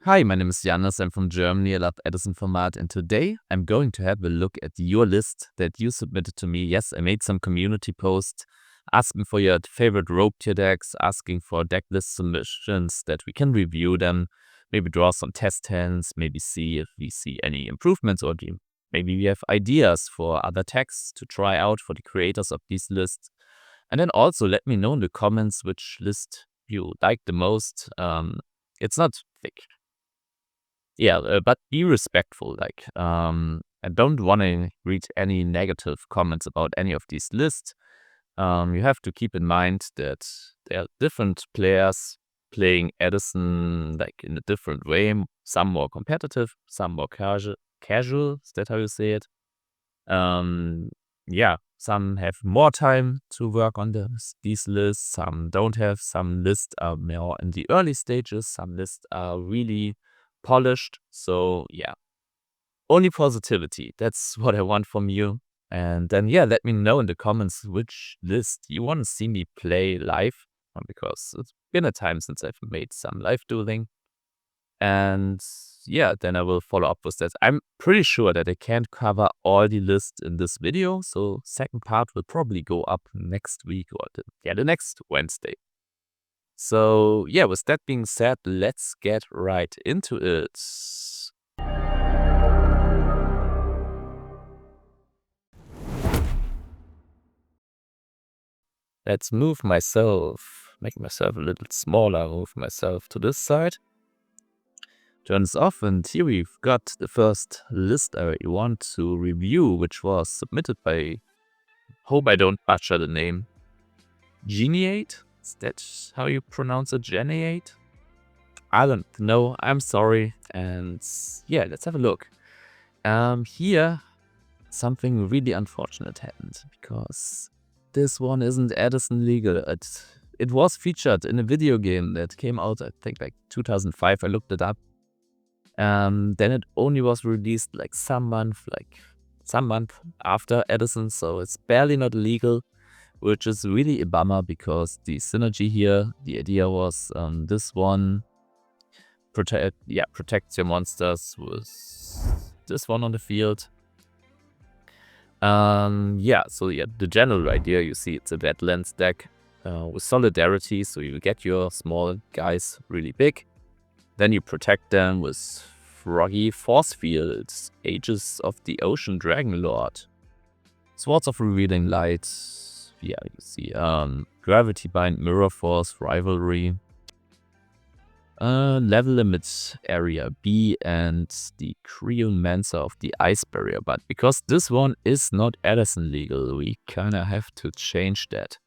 Hi, my name is Janis. I'm from Germany. I love Edison Format, and today I'm going to have a look at your list that you submitted to me. Yes, I made some community posts asking for your favorite rope tier decks, asking for deck list submissions that we can review them, maybe draw some test hands, maybe see if we see any improvements, or maybe we have ideas for other decks to try out for the creators of these lists. And then also let me know in the comments which list you like the most. It's not thick. Yeah, but be respectful. I don't want to read any negative comments about any of these lists. You have to keep in mind that there are different players playing Edison in a different way. Some more competitive, some more casual. Is that how you say it? Yeah, some have more time to work on these lists. Some don't have. Some lists are more in the early stages. Some lists are really polished. So yeah, only positivity. That's what I want from you. And then yeah, let me know in the comments which list you want to see me play live, because it's been a time since I've made some live dueling. And yeah, then I will follow up with that. I'm pretty sure that I can't cover all the lists in this video, so second part will probably go up next week or the next Wednesday. So yeah, with that being said, let's get right into it. Let's make myself a little smaller, move myself to this side. Turn this off, and here we've got the first list I want to review, which was submitted by, hope I don't butcher the name, Geniate? Is that how you pronounce it? Geniate? I don't know, I'm sorry. And yeah, let's have a look. Here, something really unfortunate happened, because this one isn't Edison legal. It was featured in a video game that came out, I think, like 2005. I looked it up. Then it only was released some month after Edison, so it's barely not legal, which is really a bummer, because the synergy here, the idea was this one protects your monsters with this one on the field. The general idea, you see, it's a Wetlands deck with solidarity, so you get your small guys really big. Then you protect them with Froggy Force Fields, Ages of the Ocean Dragon Lord, Swords of Revealing Light, yeah, you see, Gravity Bind, Mirror Force, Rivalry, Level Limit Area B, and the Cryomancer of the Ice Barrier. But because this one is not Edison legal, we kinda have to change that.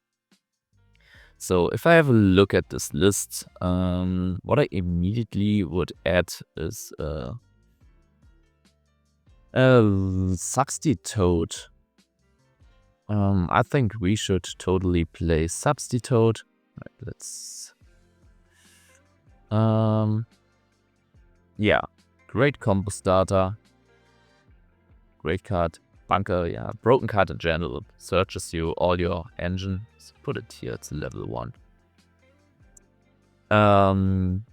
So if I have a look at this list, what I immediately would add is Substitute. I think we should totally play Substitute. Right, let's yeah, great combo starter, great card. Bunker, yeah, broken card in general, searches you all your engine. So put it here, it's level 1.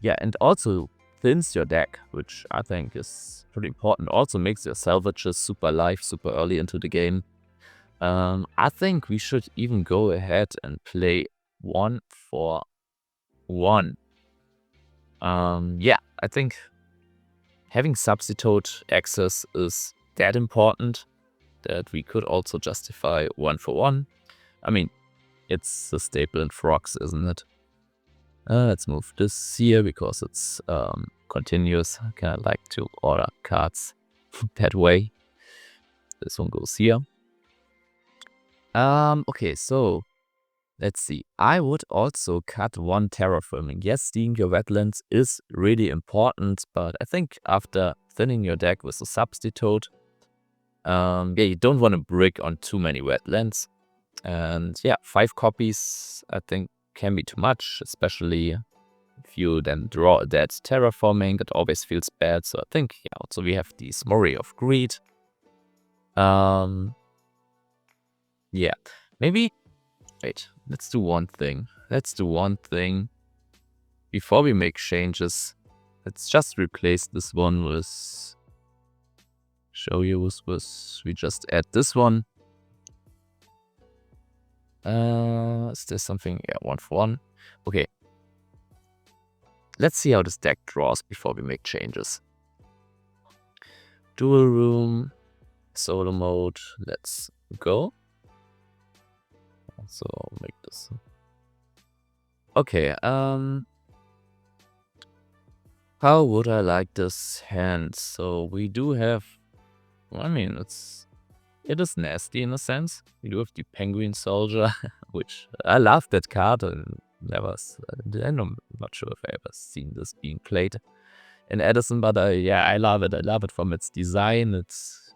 Yeah, and also thins your deck, which I think is pretty important. Also makes your salvages super live, super early into the game. I think we should even go ahead and play 1 for 1. Yeah, I think having Substitute access is that important that we could also justify 1 for 1. I mean, it's a staple in frogs, isn't it? Let's move this here because it's continuous. I kind of like to order cards that way. This one goes here. Okay, so let's see. I would also cut 1 terraforming. Yes, stealing your wetlands is really important, but I think after thinning your deck with a Substitute, you don't want to brick on too many wetlands. And yeah, 5 copies I think can be too much, especially if you then draw a dead terraforming. It always feels bad. So I think, yeah, also we have the Smorry of Greed. Yeah, maybe, wait, let's do one thing. Before we make changes, let's just replace this one with show you with we just add this one. Is there something? Yeah, 1 for 1. Okay. Let's see how this deck draws before we make changes. Duel room, solo mode. Let's go. So I'll make this. Okay. How would I like this hand? So we do have. I mean, it is nasty in a sense. We do have the Penguin Soldier, which I love that card. And I'm not sure if I ever seen this being played in Edison, but yeah, I love it. I love it from its design. It's,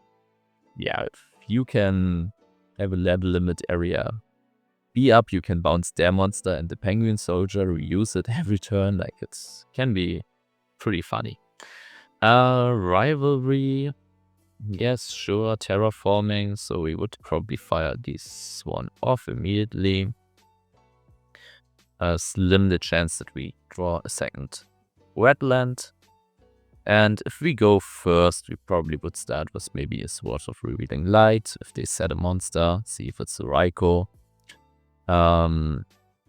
yeah, if you can have a level limit area be up, you can bounce their monster and the Penguin Soldier, reuse it every turn. Like, it can be pretty funny. Rivalry. Yes, sure, terraforming, so we would probably fire this one off immediately. Slim the chance that we draw a second wetland. And if we go first, we probably would start with maybe a Sword of Revealing Light. If they set a monster, see if it's a Ryko.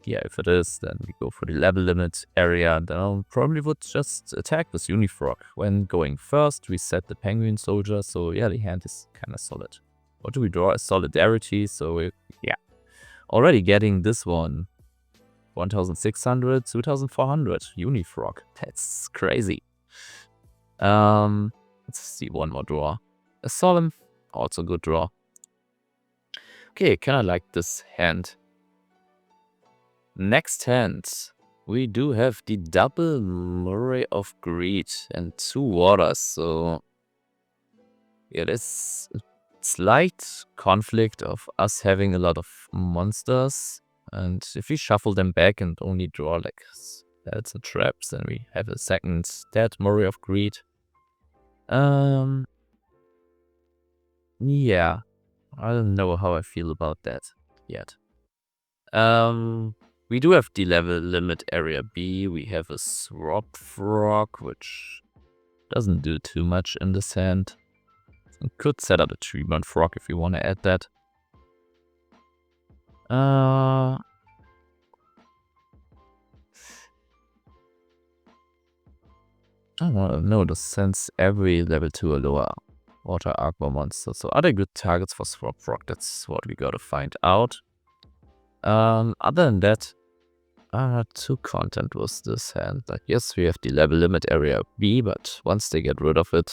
Yeah, if it is, then we go for the level limit area. Then I probably would just attack with Unifrog. When going first, we set the Penguin Soldier. So yeah, the hand is kind of solid. What do we draw? A Solidarity. So yeah, already getting this one. 1,600, 2,400 Unifrog. That's crazy. Let's see, one more draw. A Solemn, also good draw. Okay, kind of like this hand. Next hand, we do have the double Murray of Greed and 2 waters. So yeah, there's a slight conflict of us having a lot of monsters. And if we shuffle them back and only draw like spells and traps, then we have a second dead Murray of Greed. Yeah, I don't know how I feel about that yet. We do have the level limit area B. We have a Swap Frog, which doesn't do too much in this hand. We could set up a 3-burn frog if we want to add that. I don't know, this sends every level 2 or lower water aqua monster. So are there good targets for Swap Frog? That's what we gotta find out. Other than that, 2 content was this hand. Like, yes, we have the level limit area B, but once they get rid of it,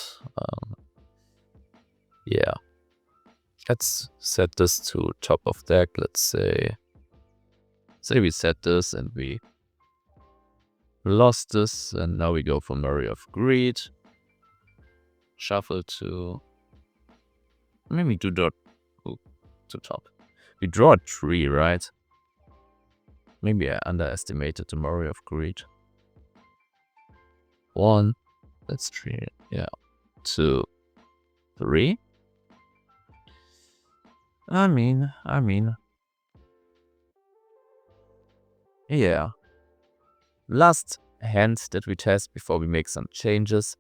yeah. Let's set this to top of deck. Let's say we set this and we lost this, and now we go for Murray of Greed. Shuffle to maybe do dot to top. We draw a 3, right? Maybe I underestimated the Murray of Greed. 1, that's 3, yeah. 2, 3. I mean, yeah. Last hand that we test before we make some changes.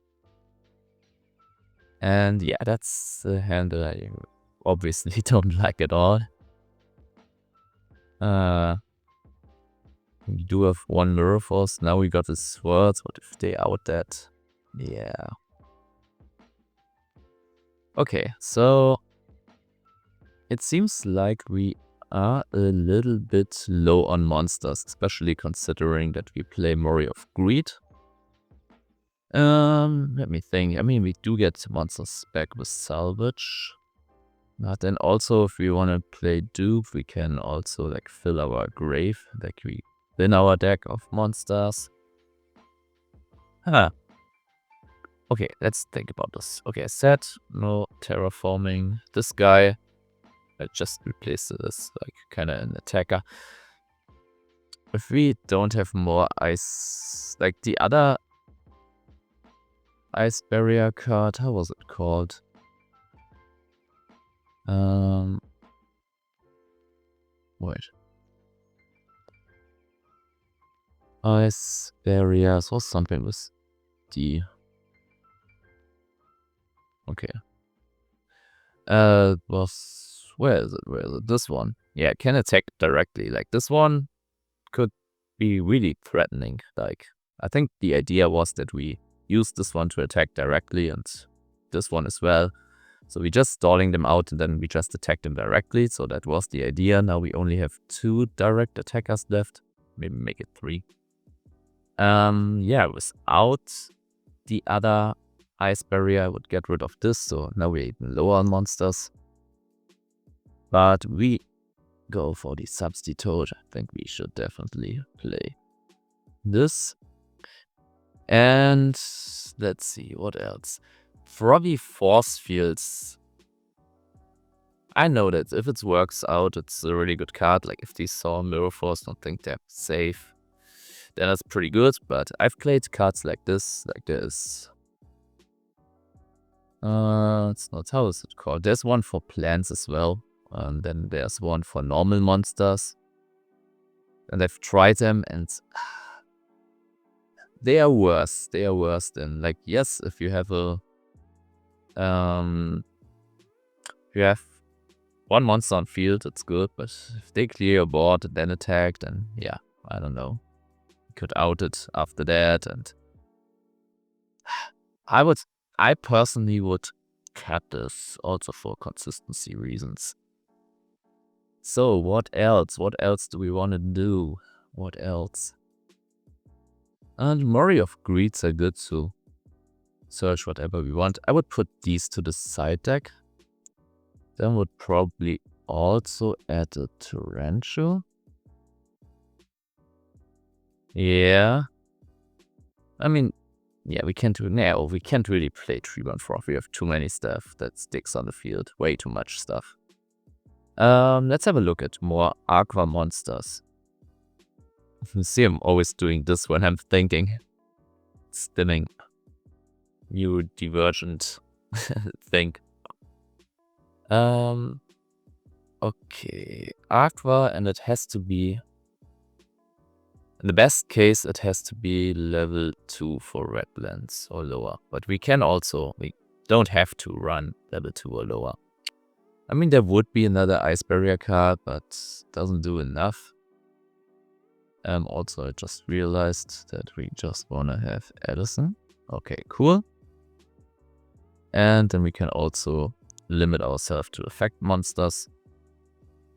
And yeah, that's the hand that I obviously don't like at all. We do have 1 Mirror Force. Now we got the swords. What if they out that? Yeah. Okay, so it seems like we are a little bit low on monsters, especially considering that we play Murray of Greed. Let me think. I mean, we do get monsters back with salvage. But then also, if we want to play dupe, we can also like fill our grave, like we thin our deck of monsters. Okay, let's think about this. Okay, set, no terraforming. This guy, I just replaced this, like kind of an attacker. If we don't have more ice, like the other ice barrier card, how was it called? Wait. Ice barriers or something with the... Okay. Where is it? This one. Yeah, can attack directly. Like, this one could be really threatening. Like, I think the idea was that we use this one to attack directly and this one as well. So we just stalling them out and then we just attack them directly. So that was the idea. Now we only have 2 direct attackers left. Maybe make it 3. Yeah, without the other ice barrier, I would get rid of this. So now we're even lower on monsters. But we go for the substitute. I think we should definitely play this. And let's see, what else? Probably force fields. I know that if it works out, it's a really good card. Like if these saw Mirror Force, don't think they're safe, then that's pretty good. But I've played cards like this, it's not, how is it called? There's one for plants as well. And then there's one for normal monsters. And I've tried them and they are worse. They are worse than, like, yes, if you have a if you have one monster on field, it's good, but if they clear your board and then attack, then yeah, I don't know. You could out it after that, and I personally would cut this also for consistency reasons. So what else? What else do we want to do? What else? And Murray of Greeds are good to search whatever we want. I would put these to the side deck. Then would probably also add a Torrential. Yeah. I mean, yeah, we can't really play 3-1-4. We have too many stuff that sticks on the field. Way too much stuff. Let's have a look at more Aqua monsters. You see, I'm always doing this when I'm thinking. Stimming. New divergent thing. Okay. Aqua, and it has to be... In the best case, it has to be level 2 for Wetlands or lower. But we can also... We don't have to run level 2 or lower. I mean, there would be another Ice Barrier card, but doesn't do enough. Also, I just realized that we just want to have Edison. Okay, cool. And then we can also limit ourselves to effect monsters.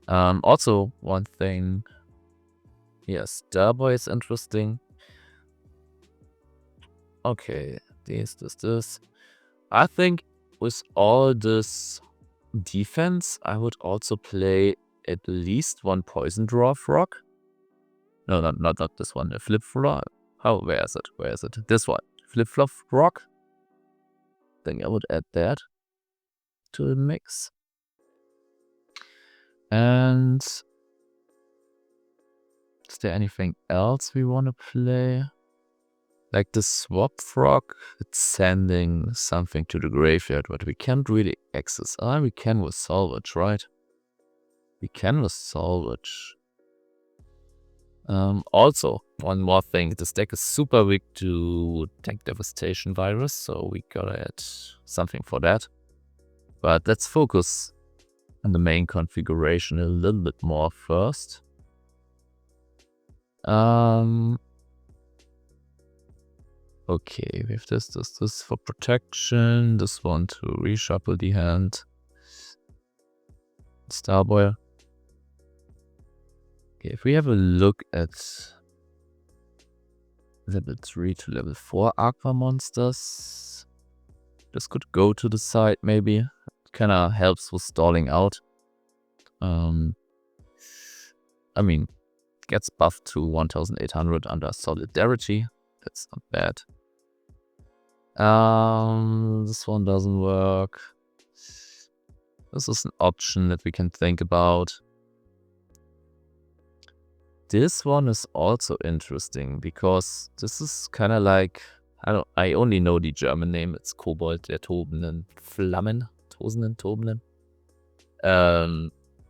Also, one thing. Yes, Starboy is interesting. Okay, this. I think with all this defense, I would also play at least one Poison Draw Frog. No, not this one. The Flip Flop. Where is it? This one. Flip Flop Frog. I think I would add that to the mix. And is there anything else we want to play? Like the Swap Frog, it's sending something to the graveyard, but we can't really access. We can with Salvage, right? We can with Salvage. Also, one more thing. This deck is super weak to Tank Devastation Virus, so we gotta add something for that. But let's focus on the main configuration a little bit more first. Okay, we have this for protection, this one to reshuffle the hand. Starboy. Okay, if we have a look at level 3 to level 4 Aqua monsters, this could go to the side maybe. It kinda helps with stalling out. I mean, it gets buffed to 1800 under Solidarity. That's not bad. This one doesn't work. This is an option that we can think about. This one is also interesting because this is kind of like, I only know the German name. It's Kobold der tobenden Flammen. Tosenden, tobenden.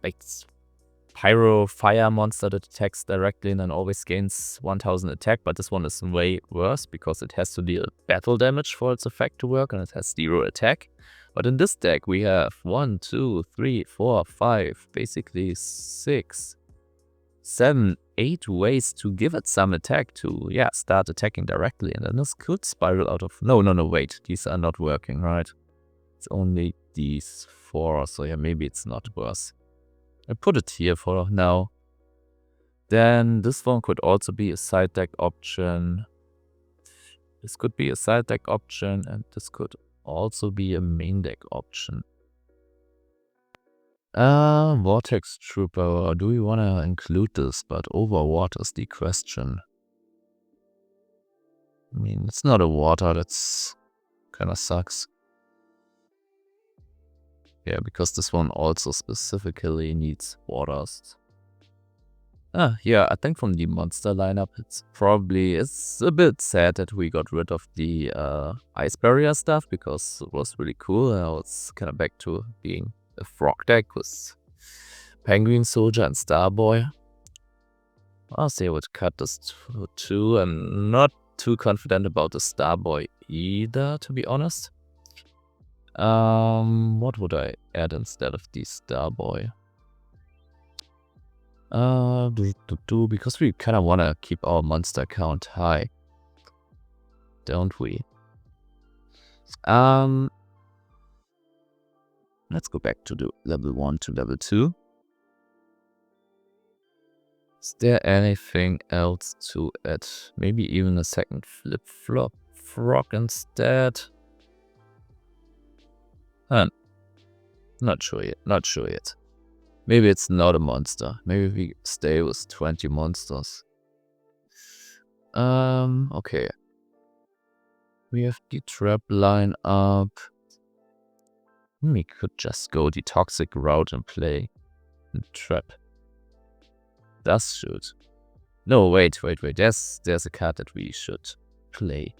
Like pyro fire monster that attacks directly and then always gains 1000 attack, but this one is way worse because it has to deal battle damage for its effect to work and it has 0 attack. But in this deck we have 1, 2, 3, 4, 5, basically 6, 7, 8 ways to give it some attack to, yeah, start attacking directly. And then this could spiral out of... No, wait. These are not working, right? It's only these 4, so yeah, maybe it's not worse. I put it here for now. Then this one could also be a side deck option. This could be a side deck option, and this could also be a main deck option. Vortex Trooper, do we want to include this? But over what is the question? I mean, it's not a water, that's kind of sucks. Yeah, because this one also specifically needs waters. Yeah, I think from the monster lineup, it's a bit sad that we got rid of the ice barrier stuff because it was really cool. Now it's kind of back to being a frog deck with Penguin Soldier and Starboy. I'll say I would cut this to 2. I'm not too confident about the Starboy either, to be honest. What would I add instead of the Starboy? Because we kind of want to keep our monster count high, don't we? Let's go back to the level 1 to level 2. Is there anything else to add? Maybe even a second flip-flop frog instead? Not sure yet. Maybe it's not a monster. Maybe we stay with 20 monsters. Okay. We have the trap line up. We could just go the toxic route and play the trap. Does shoot. No, wait. There's a card that we should play.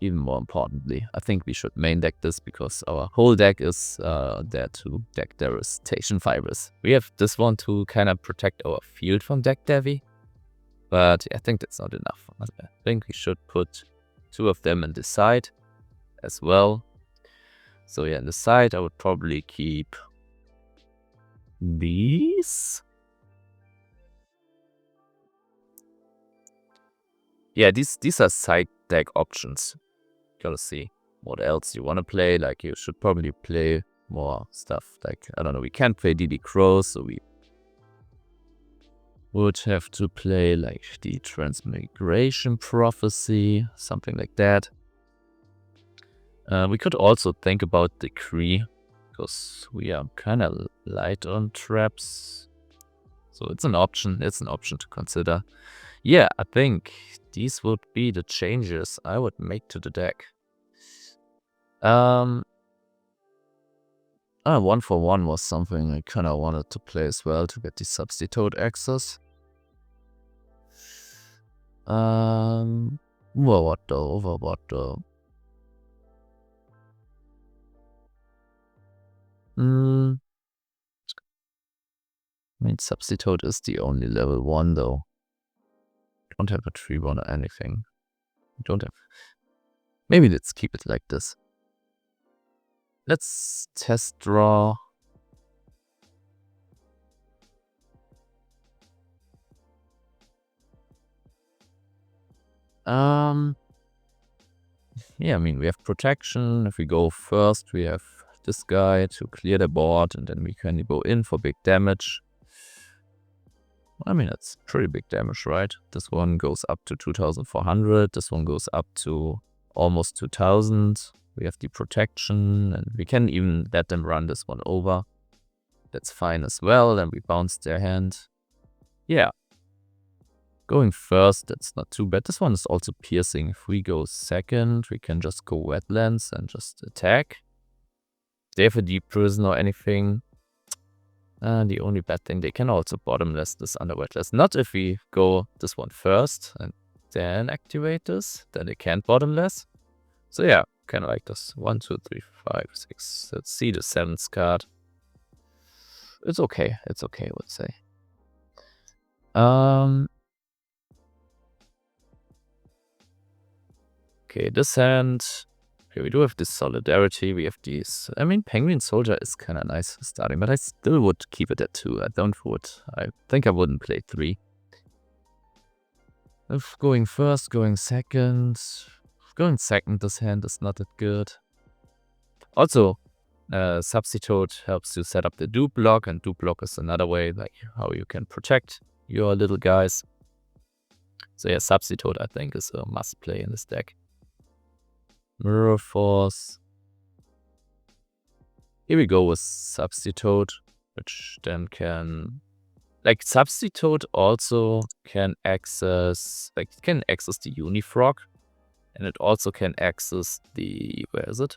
Even more importantly, I think we should main deck this because our whole deck is there to deck Devastation Fibers. We have this one to kind of protect our field from deck Devi, but I think that's not enough. I think we should put 2 of them in the side as well. So yeah, in the side I would probably keep these. Yeah, these are side deck options. Gotta see what else you want to play. Like, you should probably play more stuff. Like, I don't know, we can't play DD Crow, so we would have to play like the Transmigration Prophecy, something like that. We could also think about Decree, because we are kind of light on traps. So it's an option to consider. Yeah, I think these would be the changes I would make to the deck. 1-for-1 was something I kind of wanted to play as well to get the substitute access. Well, what though? I mean, substitute is the only level 1 though. Don't have a 3-1 or anything. Don't have. Maybe let's keep it like this. Let's test draw. Yeah, I mean, we have protection. If we go first, we have this guy to clear the board, and then we can go in for big damage. I mean, that's pretty big damage, right? This one goes up to 2400. This one goes up to almost 2000. We have the protection, and we can even let them run this one over. That's fine as well. Then we bounce their hand. Yeah. Going first, that's not too bad. This one is also piercing. If we go second, we can just go Wetlands and just attack. If they have a deep prison or anything. The only bad thing, they can also bottomless this under Wetlands. Not if we go this one first and then activate this. Then they can't bottomless. So yeah, kind of like this. 1, 2, 3, 5, 6. Let's see the 7th card. it's okay. It's okay, I would say. Okay, this hand. Okay, we do have this Solidarity. We have these. I mean, Penguin Soldier is kind of nice starting, but I still would keep it at 2. I think I wouldn't play 3. If going first, going second. Going second, this hand is not that good. Also, Substitute helps you set up the dupe block, and dupe block is another way like how you can protect your little guys. So yeah, Substitute I think is a must play in this deck. Mirror Force. Here we go with Substitute, which then can, like, Substitute also can access, like, it can access the Unifrog, and it also can access the, where is it?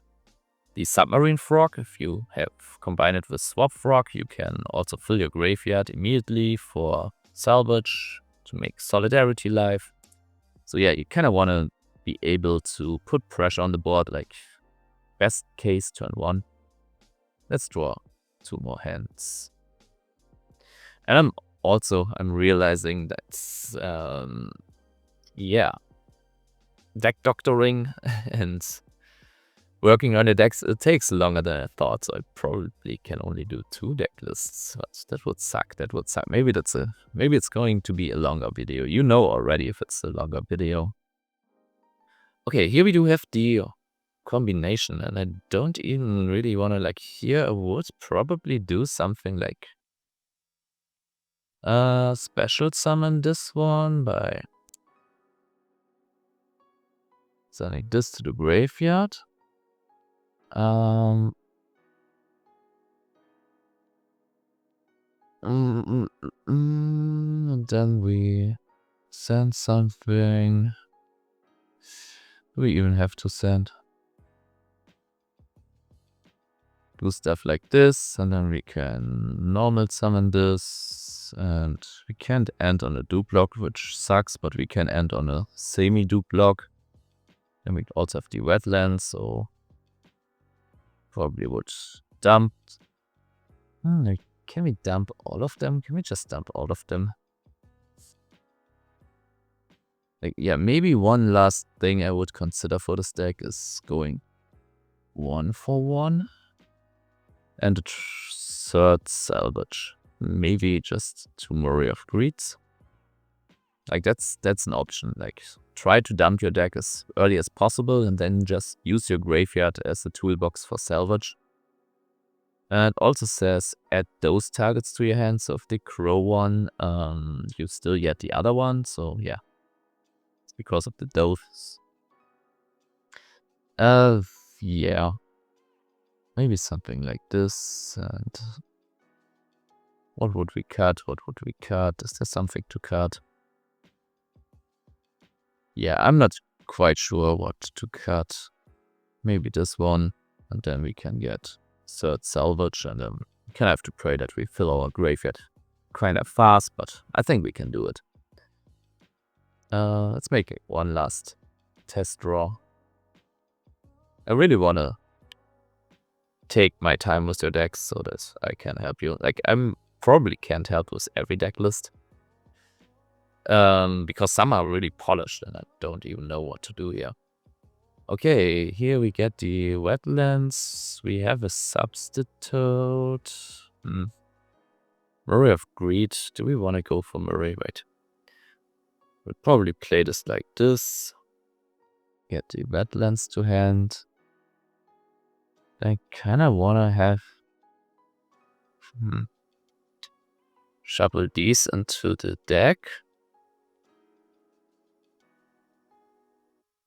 The Submarine Frog. If you have combined it with Swap Frog, you can also fill your graveyard immediately for salvage to make Solidarity live. So yeah, you kind of want to be able to put pressure on the board, like best case turn 1. Let's draw 2 more hands. And I'm realizing that, yeah, deck doctoring and working on the decks, it takes longer than I thought, so I probably can only do 2 deck lists. But that would suck. Maybe it's going to be a longer video. You know already if it's a longer video. Okay, here we do have the combination, and I don't even really want to, like, here I would probably do something like special summon this one by sending this to the graveyard. And then we send something. Do we even have to send? Do stuff like this, and then we can normal summon this, and we can't end on a dupe block, which sucks, but we can end on a semi-dupe block. Then we also have the Wetlands, so probably would dump. Can we dump all of them? Can we just dump all of them? Like, yeah, maybe one last thing I would consider for this deck is going 1 for 1. And a third salvage. Maybe just 2 Murray of Greeds. Like, that's an option. Like, try to dump your deck as early as possible and then just use your graveyard as a toolbox for salvage. And it also says add those targets to your hand. So if they crow one, you still get the other one. So yeah, it's because of the dose. Yeah. Maybe something like this. And what would we cut? Is there something to cut? Yeah, I'm not quite sure what to cut. Maybe this one. And then we can get third salvage. And then we kind of have to pray that we fill our graveyard kind of fast. But I think we can do it. Let's make it one last test draw. I really want to take my time with your decks so that I can help you. Like, I'm probably can't help with every deck list. Because some are really polished and I don't even know what to do here. Okay, here we get the Wetlands. We have a Substitute. Murray of Greed. Do we want to go for Murray? Wait. We'll probably play this like this. Get the Wetlands to hand. I kind of want to have... Shuffle these into the deck.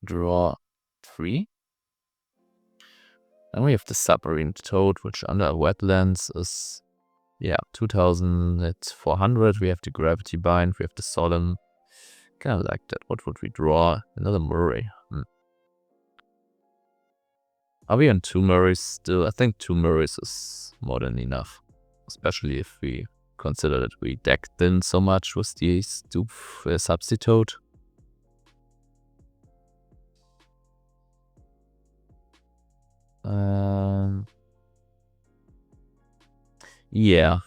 Draw 3. And we have the Submarine Toad, which under Wetlands is, yeah, 2000, it's 400. We have the Gravity Bind, we have the Solemn. Kind of like that. What would we draw? Another Murray. Are we on 2 Murrays still? I think 2 Murrays is more than enough. Especially if we consider that we deck thin so much with the Substitute. Yeah,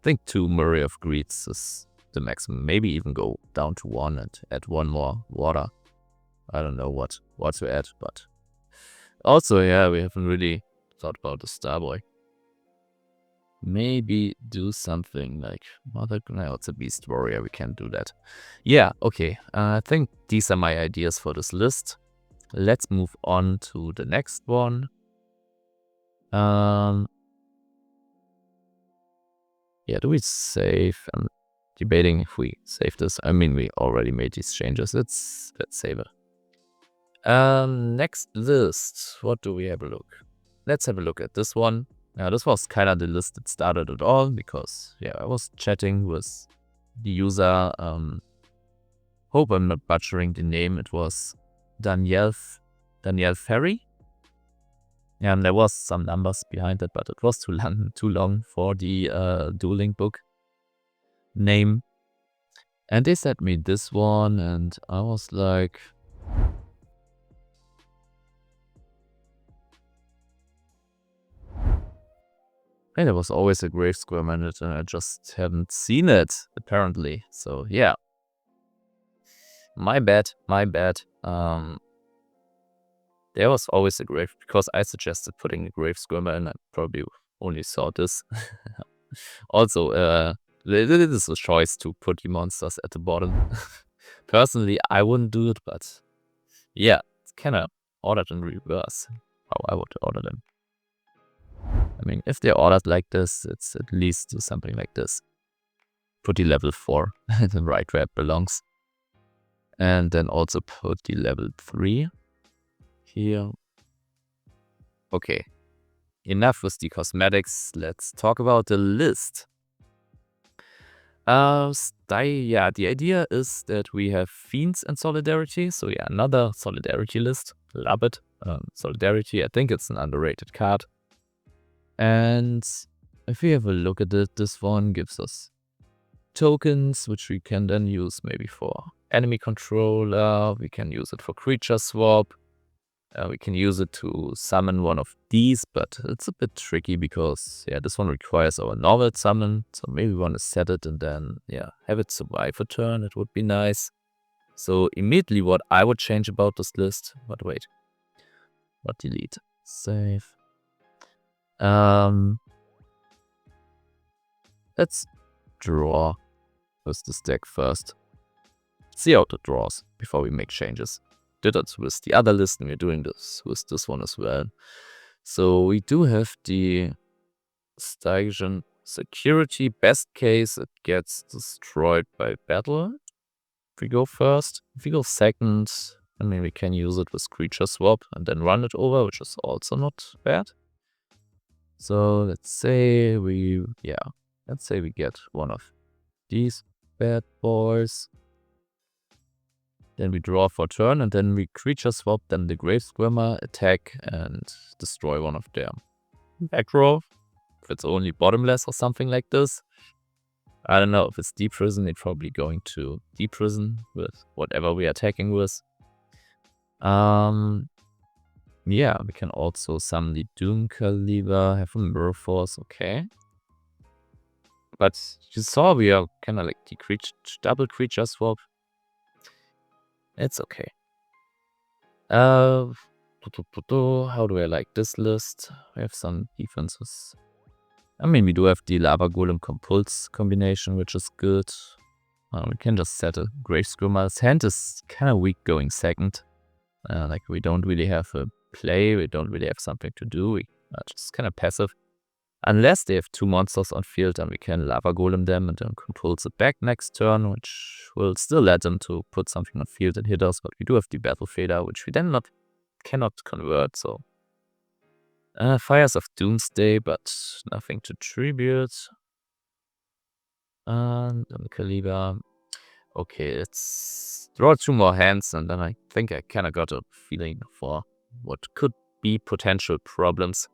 think 2 Murray of Greeds is the maximum. Maybe even go down to 1 and add 1 more water. I don't know what to add, but also, yeah, we haven't really thought about the Starboy. Maybe do something like Mother... No, it's a Beast Warrior, we can't do that. Yeah, okay, I think these are my ideas for this list. Let's move on to the next one. Yeah, do we save? I'm debating if we save this. I mean, we already made these changes. Let's save it. Next list. What do we have a look? Let's have a look at this one. Now, this was kind of the list that started it all because, yeah, I was chatting with the user. Hope I'm not butchering the name. It was Danielle Ferry. Yeah, and there was some numbers behind it, but it was too long for the dueling book name. And they sent me this one, and I was like, hey, there was always a Grave Square Minute, and I just haven't seen it, apparently. So, yeah. My bad. There was always a grave, because I suggested putting a Grave Squirmer, and I probably only saw this. Also, it is a choice to put the monsters at the bottom. Personally, I wouldn't do it, but yeah, it's kind of ordered in reverse, how I would order them. I mean, if they're ordered like this, it's at least something like this. Put the level 4 right where it belongs. And then also put the level 3 here. Okay, enough with the cosmetics. Let's talk about the list. Yeah, the idea is that we have Fiends and Solidarity. So yeah, another Solidarity list. Love it. Solidarity, I think it's an underrated card. And if we have a look at it, this one gives us tokens, which we can then use maybe for enemy controller. We can use it for creature swap. We can use it to summon one of these, but it's a bit tricky because, yeah, this one requires our normal summon. So maybe we want to set it and then, yeah, have it survive a turn. It would be nice. So immediately what I would change about this list, but wait, what delete? Save. Let's draw with this deck first. See how it draws before we make changes. Did it with the other list, and we're doing this with this one as well. So we do have the Stygian Security. Best case, it gets destroyed by battle. If we go first, if we go second, I mean, we can use it with creature swap and then run it over, which is also not bad. So let's say we get one of these bad boys. Then we draw for turn, and then we creature swap, then the Grave Squirmer, attack, and destroy one of them. Back row, if it's only bottomless or something like this. I don't know, if it's Deep Prison, it's probably going to Deep Prison with whatever we're attacking with. Yeah, we can also summon the Doom Caliber, have a Mirror Force, okay. But you saw we are kind of like the double creature swap. It's okay. How do I like this list? We have some defenses. I mean, we do have the Lava Golem Compulse combination, which is good. We can just set a Grave Squirmer. His hand is kind of weak going second. Like, we don't really have a play. We don't really have something to do. We are just kind of passive. Unless they have 2 monsters on field, then we can Lava Golem them and then Compulse it back next turn, which will still let them to put something on field and hit us. But we do have the Battle Fader, which we then cannot convert, so... Fires of Doomsday, but nothing to tribute. And Caliber. Okay, let's draw 2 more hands, and then I think I kind of got a feeling for what could be potential problems.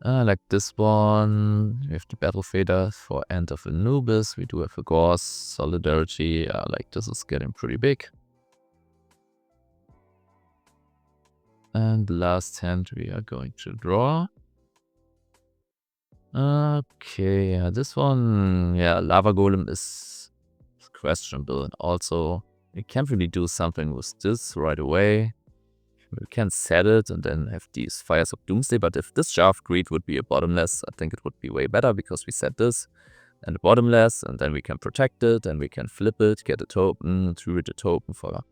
Like this one, we have the Battle Fader for End of Anubis. We do have a Gauss, Solidarity. Like this is getting pretty big. And the last hand we are going to draw. Okay, yeah, this one, yeah, Lava Golem is questionable. And also, we can't really do something with this right away. We can set it and then have these Fires of Doomsday, but if this Jar of Greed would be a bottomless, I think it would be way better because we set this and a bottomless, and then we can protect it, and we can flip it, get a token, tribute a token for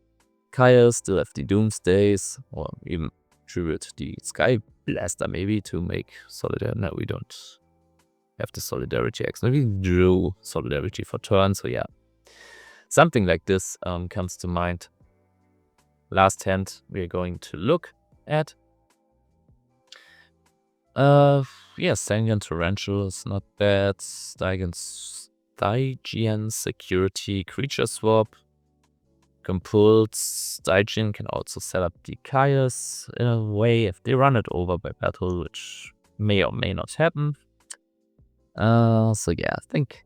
Caius, still have the Doomsdays, or even tribute the Sky Blaster maybe to make Solidarity. No, we don't have the Solidarity X. Maybe we drew Solidarity for turn, so yeah. Something like this comes to mind. Last hand we're going to look at. Yeah, Stygian Torrential is not bad. Stygian Security Creature Swap. Compulse. Stygian can also set up the Caius in a way if they run it over by battle, which may or may not happen. So yeah, I think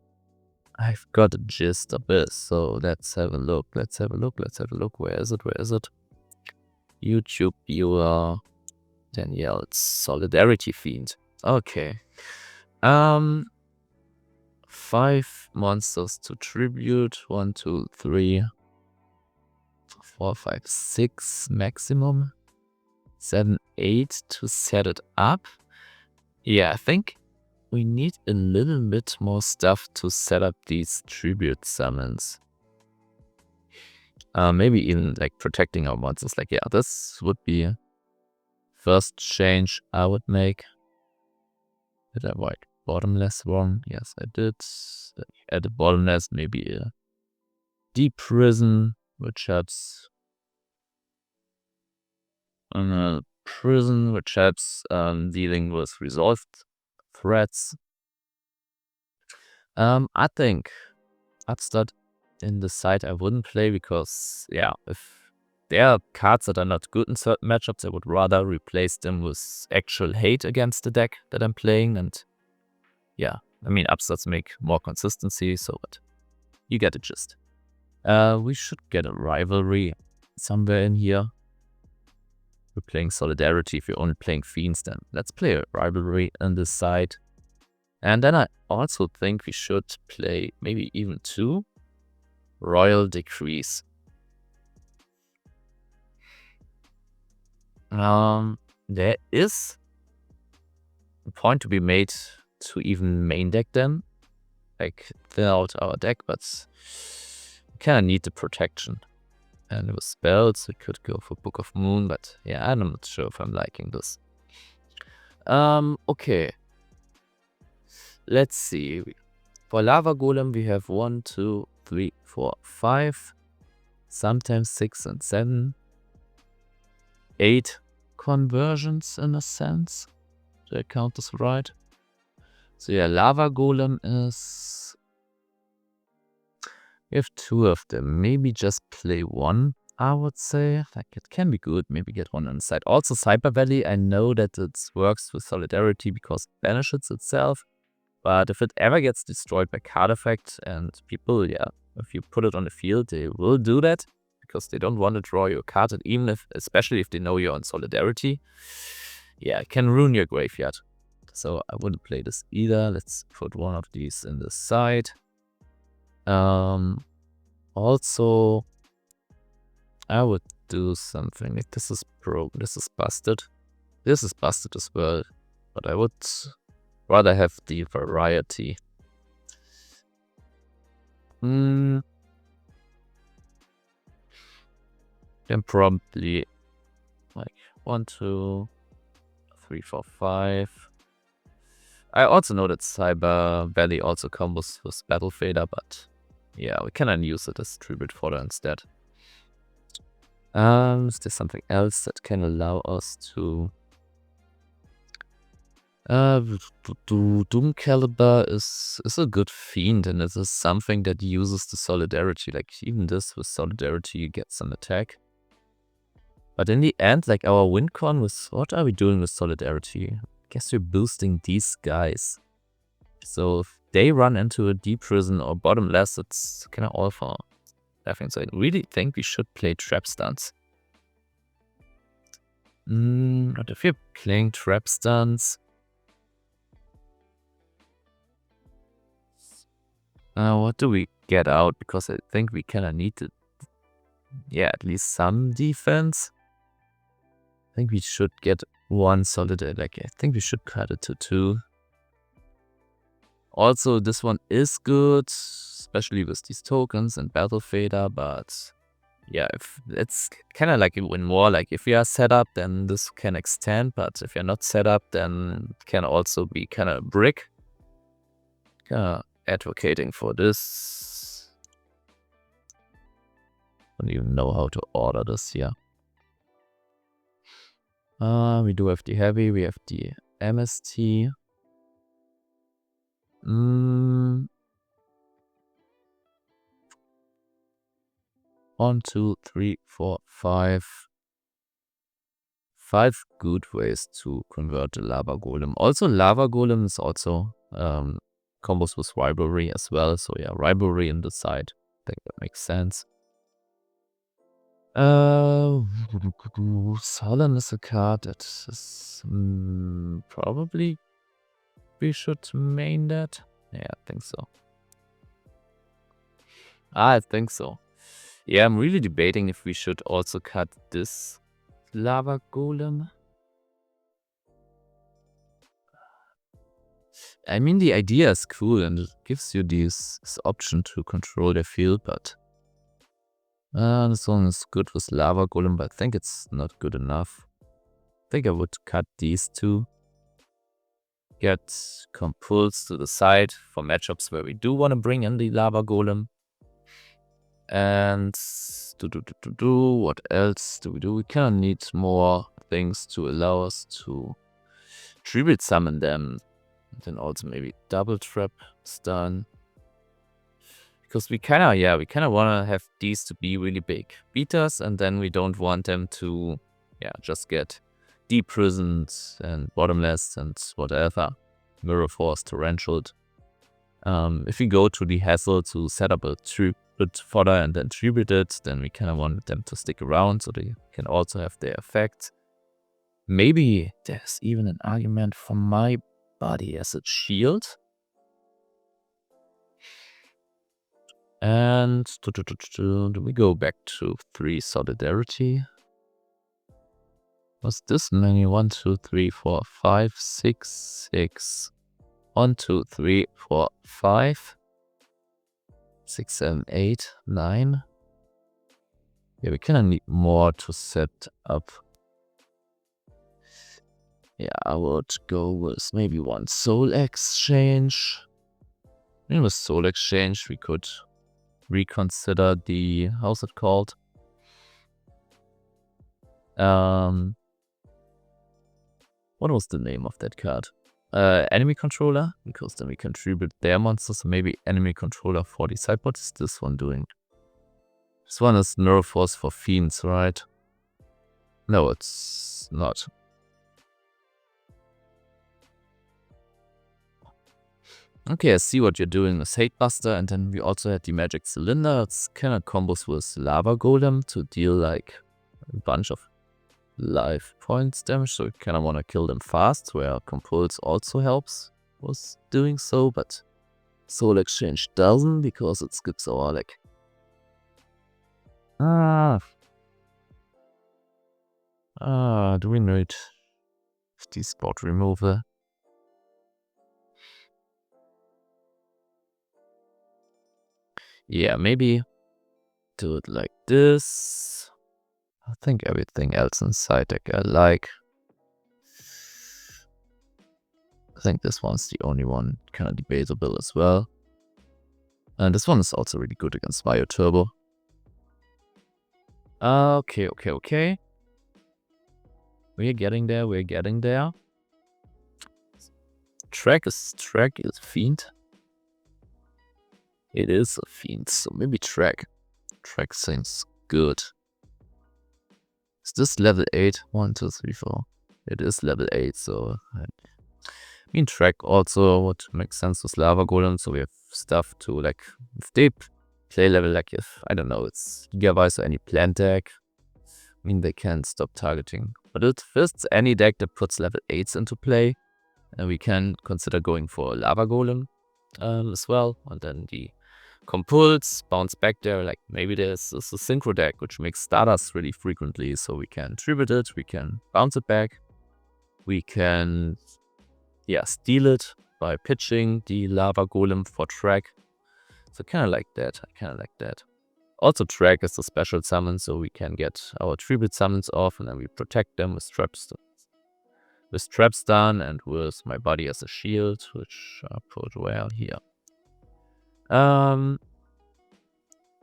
I've got a gist of this. So let's have a look. Let's have a look. Where is it? YouTube viewer. Danielle, it's Solidarity Fiend. Okay. 5 monsters to tribute. 1, 2, 3, 4, 5, 6 maximum. 7, 8 to set it up. Yeah, I think we need a little bit more stuff to set up these tribute summons. Maybe even like protecting our monsters. Like, yeah, this would be first change I would make. Did I write bottomless wrong? Yes, I did. Add a bottomless, maybe a deep prison, which helps. Prison, which helps dealing with resolved threats. I think Upstart in the side I wouldn't play because, yeah, if there are cards that are not good in certain matchups, I would rather replace them with actual hate against the deck that I'm playing. And yeah, I mean, Upstarts make more consistency, so but you get the gist. We should get a rivalry somewhere in here. We're playing Solidarity. If you're only playing Fiends, then let's play a rivalry on this side. And then I also think we should play maybe even 2 Royal Decrees. There is a point to be made to even main deck them, like thin out our deck, but we kind of need the protection. And with spells, we could go for Book of Moon, but yeah, I'm not sure if I'm liking this. Okay. Let's see. For Lava Golem, we have 1, 2, 3, 4, 5. Sometimes 6 and 7. 8 conversions in a sense. Do I count this right? So yeah, Lava Golem is... We have 2 of them. Maybe just play 1, I would say. Like, it can be good. Maybe get 1 on the side. Also, Cyber Valley, I know that it works with Solidarity because it banishes itself. But if it ever gets destroyed by card effect, and people, yeah, if you put it on the field, they will do that because they don't want to draw your card. And even if, especially if they know you're on Solidarity, yeah, it can ruin your graveyard. So I wouldn't play this either. Let's put 1 of these in the side. Also, I would do something like this is broken. This is busted. This is busted as well. But I would rather have the variety. Then probably like 1, 2, 3, 4, 5. I also know that Cyber Valley also combos with Battle Fader, but yeah, we can use it as Tribute Fodder instead. Is there something else that can allow us to... Doom Caliber is a good Fiend, and it is something that uses the Solidarity. Like, even this with Solidarity, you get some attack. But in the end, like our WinCon with... What are we doing with Solidarity? I guess we're boosting these guys. So if they run into a deep prison or bottomless, it's kind of all for nothing. So I really think we should play Trap Stunts. But if you're playing Trap Stunts... What do we get out? Because I think we kind of need to, yeah, at least some defense. I think we should get one solid, like, I think we should cut it to 2. Also, this one is good, especially with these tokens and battle fader, but yeah, if it's kind of like when more like if you are set up, then this can extend, but if you're not set up, then it can also be kind of brick. Advocating for this. I don't even know how to order this here. We do have the heavy, we have the MST. 1, 2, 3, 4, 5. 5 good ways to convert the lava golem. Also, lava golem is also combos with rivalry as well. So yeah, rivalry in the side. I think that makes sense. Solemn is a card that is probably we should main that. Yeah, I think so. I think so. Yeah, I'm really debating if we should also cut this lava golem. I mean, the idea is cool and it gives you this option to control the field, but this one is good with lava golem, but I think it's not good enough. I think I would cut these 2. Get compulse to the side for matchups where we do want to bring in the lava golem. And what else do we do? We kind of need more things to allow us to tribute summon them. And then also maybe double trap stun. Because we kind of want to have these to be really big beaters, and then we don't want them to, just get deprisoned and bottomless and whatever. Mirror Force, Torrential. If we go to the hassle to set up a tribute fodder and then tribute it, then we kind of want them to stick around so they can also have their effect. Maybe there's even an argument for my body as a shield. And we go back to 3 solidarity. What's this many? 1, 2, 3, 4, 5, 6, 6. 1, 2, 3, 4, 5. 6, 7, 8, 9. Yeah, we kind of need more to set up. Yeah, I would go with maybe 1 soul exchange. And with soul exchange, we could reconsider the, how's it called? What was the name of that card? Enemy controller, because then we can tribute their monsters. So maybe enemy controller for the side. What is this one doing? This one is Mirror Force for Fiends, right? No, it's not. Okay, I see what you're doing with Hate Buster, and then we also had the Magic Cylinder. It's kind of combos with Lava Golem to deal like a bunch of life points damage, so you kind of want to kill them fast, where Compulse also helps with doing so, but Soul Exchange doesn't, because it skips our like... do we need the spot removal? Yeah, maybe do it like this. I think everything else inside deck I like. I think this one's the only one kind of debatable as well. And this one is also really good against Bio Turbo. Okay. We're getting there, Track is Fiend. It is a Fiend, so maybe Track. Track seems good. Is this level 8? 1, 2, 3, 4. It is level 8, so... I mean, Track also would make sense with Lava Golem, so we have stuff to, like, if they play level, like, if, I don't know, it's Gigavice or any plant deck, I mean, they can't stop targeting. But if it's any deck that puts level 8s into play, we can consider going for Lava Golem as well, and then the compulse, bounce back there. Like maybe there's a synchro deck which makes Stardust really frequently, so we can tribute it, we can bounce it back, we can steal it by pitching the Lava Golem for track. So kinda like that. I kinda like that. Also track is a special summon, so we can get our tribute summons off and then we protect them with traps. With traps done and with my body as a shield, which I put well here.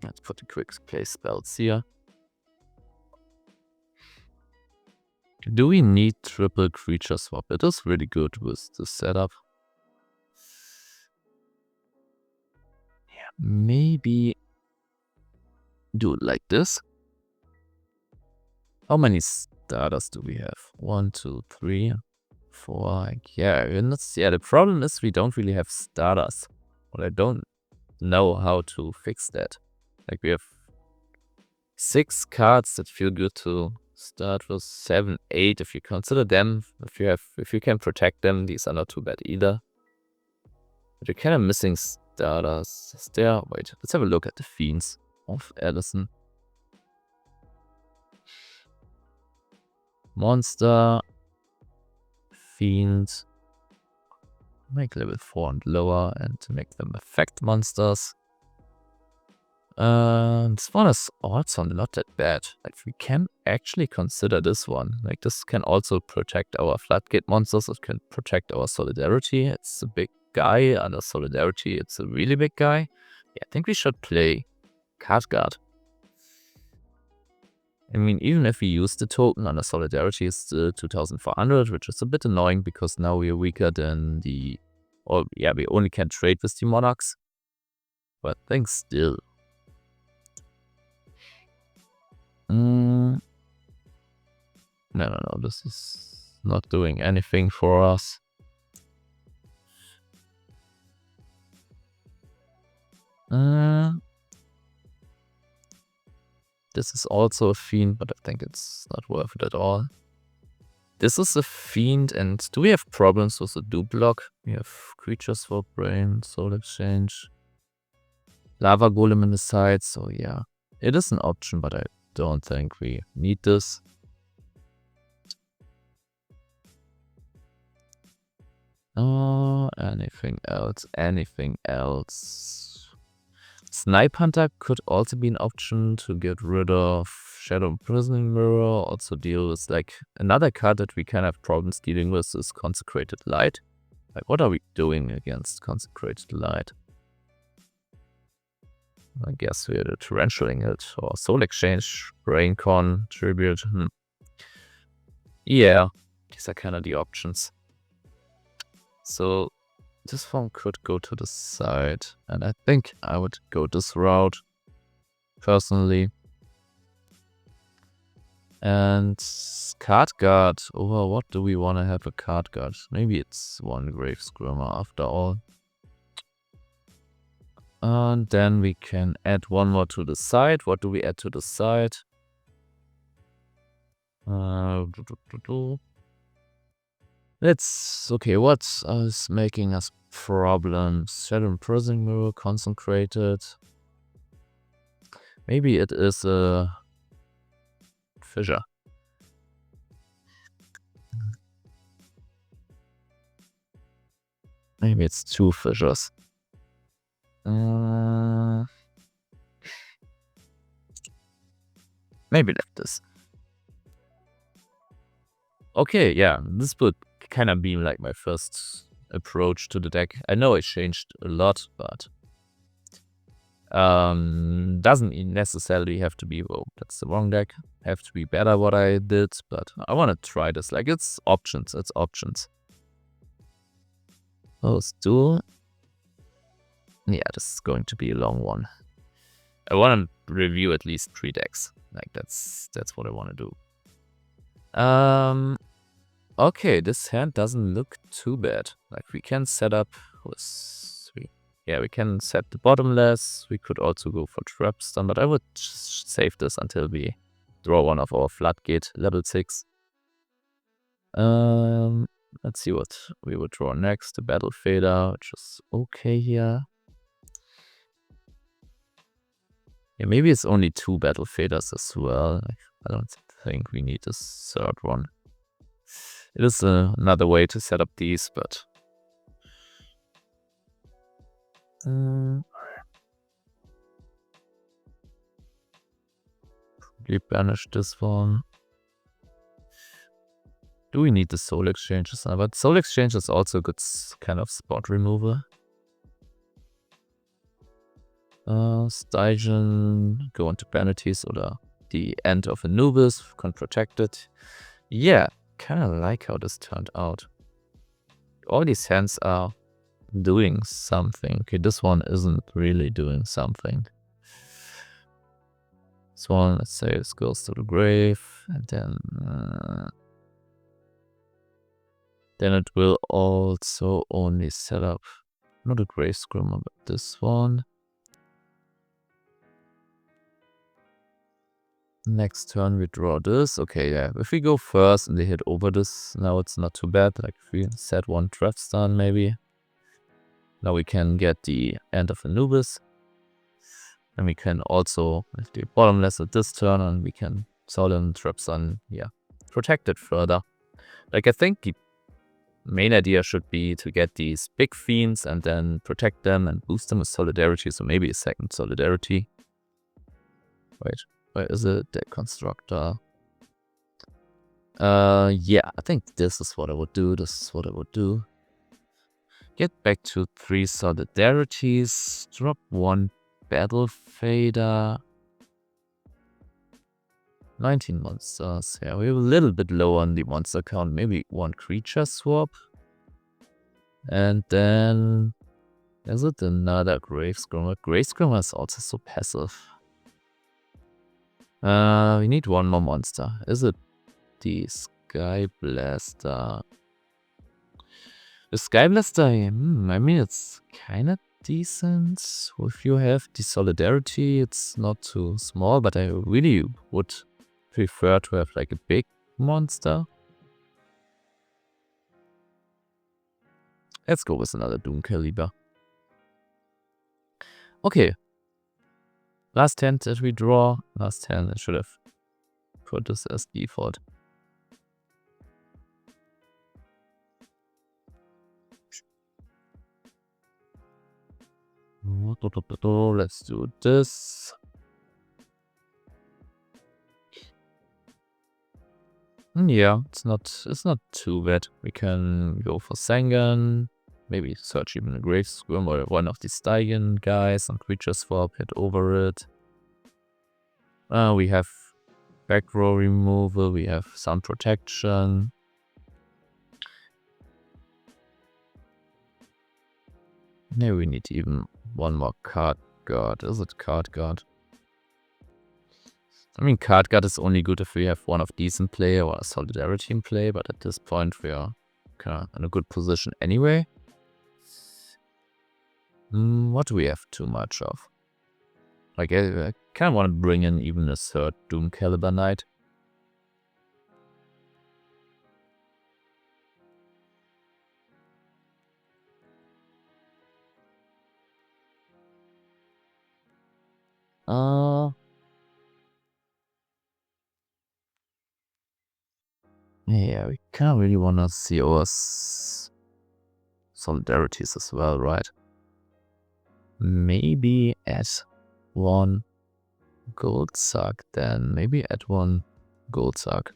Let's put a quick play spells here. Do we need triple creature swap? It is really good with the setup. Yeah, maybe do it like this. How many starters do we have? 1, 2, 3, 4. Yeah, the problem is we don't really have starters. But I don't know how to fix that. Like we have 6 cards that feel good to start with, 7, 8 if you consider them. If you can protect them, these are not too bad either. But you're kind of missing starters. Is there? Wait, let's have a look at the Fiends of Edison. Monster, Fiend, make level 4 and lower, and to make them effect monsters. This one is also not that bad. Like we can actually consider this one. Like this can also protect our floodgate monsters. It can protect our solidarity. It's a big guy. Under solidarity, it's a really big guy. Yeah, I think we should play Card Guard. I mean, even if we use the token under solidarity, it's still 2400, which is a bit annoying because now we are weaker than we only can trade with the monarchs. But thanks still. No, this is not doing anything for us. This is also a Fiend, but I think it's not worth it at all. This is a Fiend, and do we have problems with the do block? We have Creatures for Brain, Soul Exchange, Lava Golem in the side, so yeah. It is an option, but I don't think we need this. Anything else? Anything else? Snipe Hunter could also be an option to get rid of Shadow Imprisoning Mirror. Also deal with like another card that we can have problems dealing with is Consecrated Light. Like what are we doing against Consecrated Light? I guess we're torrentialing it or Soul Exchange, Braincon, Tribute. Yeah, these are kind of the options. So this form could go to the side, and I think I would go this route personally. And Card Guard. Oh, what do we want to have a Card Guard? Maybe it's one Grave Scrimmer after all. And then we can add one more to the side. What do we add to the side? Okay, what is making us problems? Shadow Imprisoning Mirror, Consecrated. Maybe it is a fissure. Maybe it's 2 fissures. Maybe left this. Okay, yeah, this would kind of be like my first approach to the deck. I know it changed a lot, but doesn't necessarily have to be, well, that's the wrong deck. Have to be better what I did, but I want to try this. Like it's options. Oh, Duel. Yeah, this is going to be a long one. I want to review at least 3 decks. Like that's what I want to do. Okay, this hand doesn't look too bad. Like we can set up with 3. Yeah, we can set the bottomless. We could also go for traps done, but I would save this until we draw one of our floodgate level 6. Let's see what we would draw next. The Battle Fader, which is okay here. Yeah, maybe it's only 2 battle faders as well. I don't think we need a third one. It is another way to set up these, but we banish this one. Do we need the soul exchanges now? But soul exchange is also a good kind of spot removal. Stygian, go into penalties or the end of Anubis, unprotected. Yeah, kind of like how this turned out. All these hands are doing something. Okay, this one isn't really doing something. This one, let's say, this goes to the grave, and then it will also only set up not a grave scrimmer, but this one. Next turn we draw this. Okay, yeah. If we go first and they hit over this, now it's not too bad. Like if we set one draft stun maybe. Now we can get the end of Anubis. And we can also do bottomless at this turn and we can Solemn trap stun, yeah, protect it further. Like I think the main idea should be to get these big fiends and then protect them and boost them with solidarity. So maybe a second solidarity. Wait. Where is it? Deck constructor. Yeah, I think this is what I would do. This is what I would do. Get back to 3 solidarities. Drop 1 battle fader. 19 monsters. Yeah, we're a little bit low on the monster count. Maybe 1 creature swap. And then is it another Grave Scrimmer? Grave Scrimmer is also so passive. We need 1 more monster. Is it the Sky Blaster? The Sky Blaster, I mean, it's kind of decent. If you have the Solidarity, it's not too small, but I really would prefer to have like a big monster. Let's go with another Doom Caliber. Okay. Last hand that we draw. Last hand, I should have put this as default. Let's do this. Yeah, it's not too bad. We can go for Sangan, maybe search even a Grave Scrim or one of the Stygian guys on creature swap, hit over it. We have back row removal, we have some protection. Maybe we need even 1 more card guard. Is it card guard? I mean, card guard is only good if we have one of these in play or a solidarity in play, but at this point we are kind of in a good position anyway. What do we have too much of? Like, I kind of want to bring in even a 3rd Doom Caliber Knight. Yeah, we kind of really want to see our solidarities as well, right? Maybe add 1 gold suck, then maybe add 1 gold suck.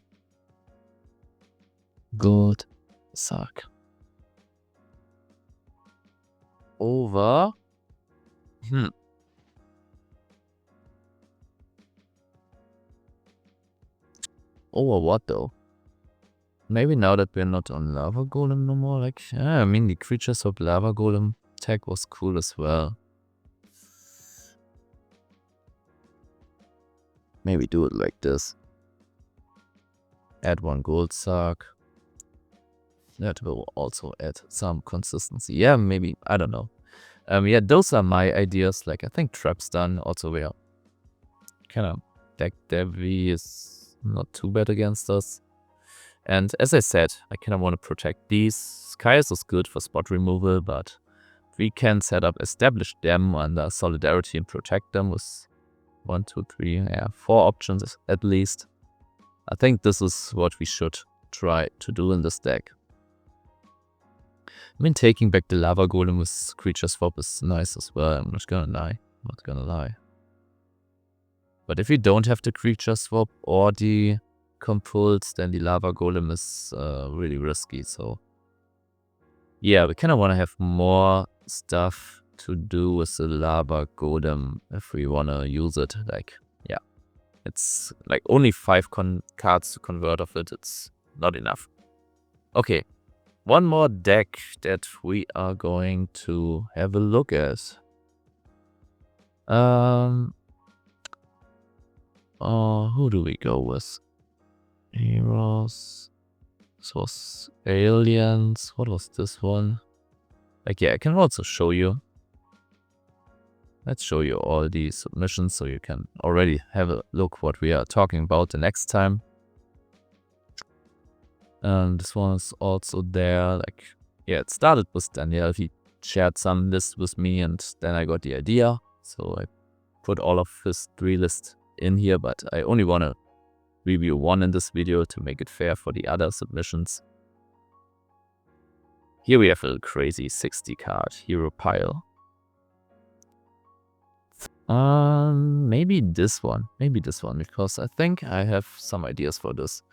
Gold suck. Over. Over what though? Maybe now that we're not on Lava Golem no more, like, yeah, I mean, the creatures of Lava Golem tag was cool as well. Maybe do it like this. Add 1 gold suck. That will also add some consistency. Yeah, maybe, I don't know. Yeah, those are my ideas. Like, I think Trap Stun also were kind of deck Devi is not too bad against us. And as I said, I kind of want to protect these. Caius is good for spot removal, but we can set up, establish them under solidarity and protect them with 1, 2, 3, yeah, 4 options at least. I think this is what we should try to do in this deck. I mean, taking back the Lava Golem with creature swap is nice as well. I'm not gonna lie. But if we don't have the creature swap or the compulse, then the Lava Golem is really risky. So yeah, we kind of want to have more stuff to do with the Lava Golem if we want to use it. Like, yeah, it's like only 5 cards to convert of it. It's not enough. Okay, one more deck that we are going to have a look at. Who do we go with? Heroes. This was aliens. What was this one? Like, yeah, I can also show you. Let's show you all these submissions so you can already have a look what we are talking about the next time. And this one is also there. Like, yeah, it started with Daniel. He shared some lists with me and then I got the idea. So I put all of his 3 lists in here, but I only want to review 1 in this video to make it fair for the other submissions. Here we have a crazy 60 card hero pile. Maybe this one, because I think I have some ideas for this.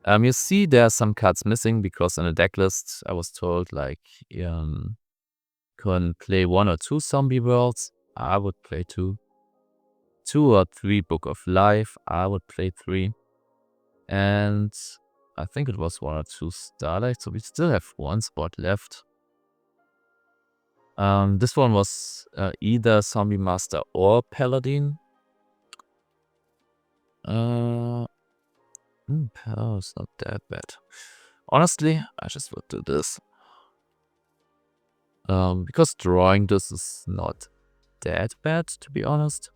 You see there are some cards missing because in the deck list I was told like can play 1 or 2 zombie worlds. I would play 2. 2 or 3 Book of Life. I would play 3. And I think it was 1 or 2 Starlight, so we still have 1 spot left. This one was either Zombie Master or Paladin. Paladin's not that bad. Honestly, I just would do this. Because drawing this is not that bad, to be honest.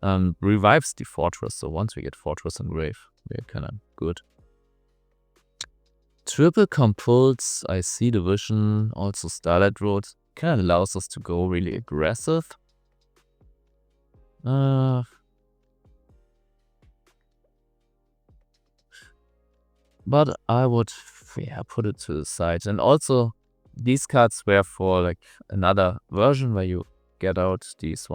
Revives the Fortress, so once we get Fortress and Grave, we're kinda good. Triple Compulse, I see the vision, also Starlight Road, kinda allows us to go really aggressive. But I would, yeah, put it to the side. And also, these cards were for like another version where you get out these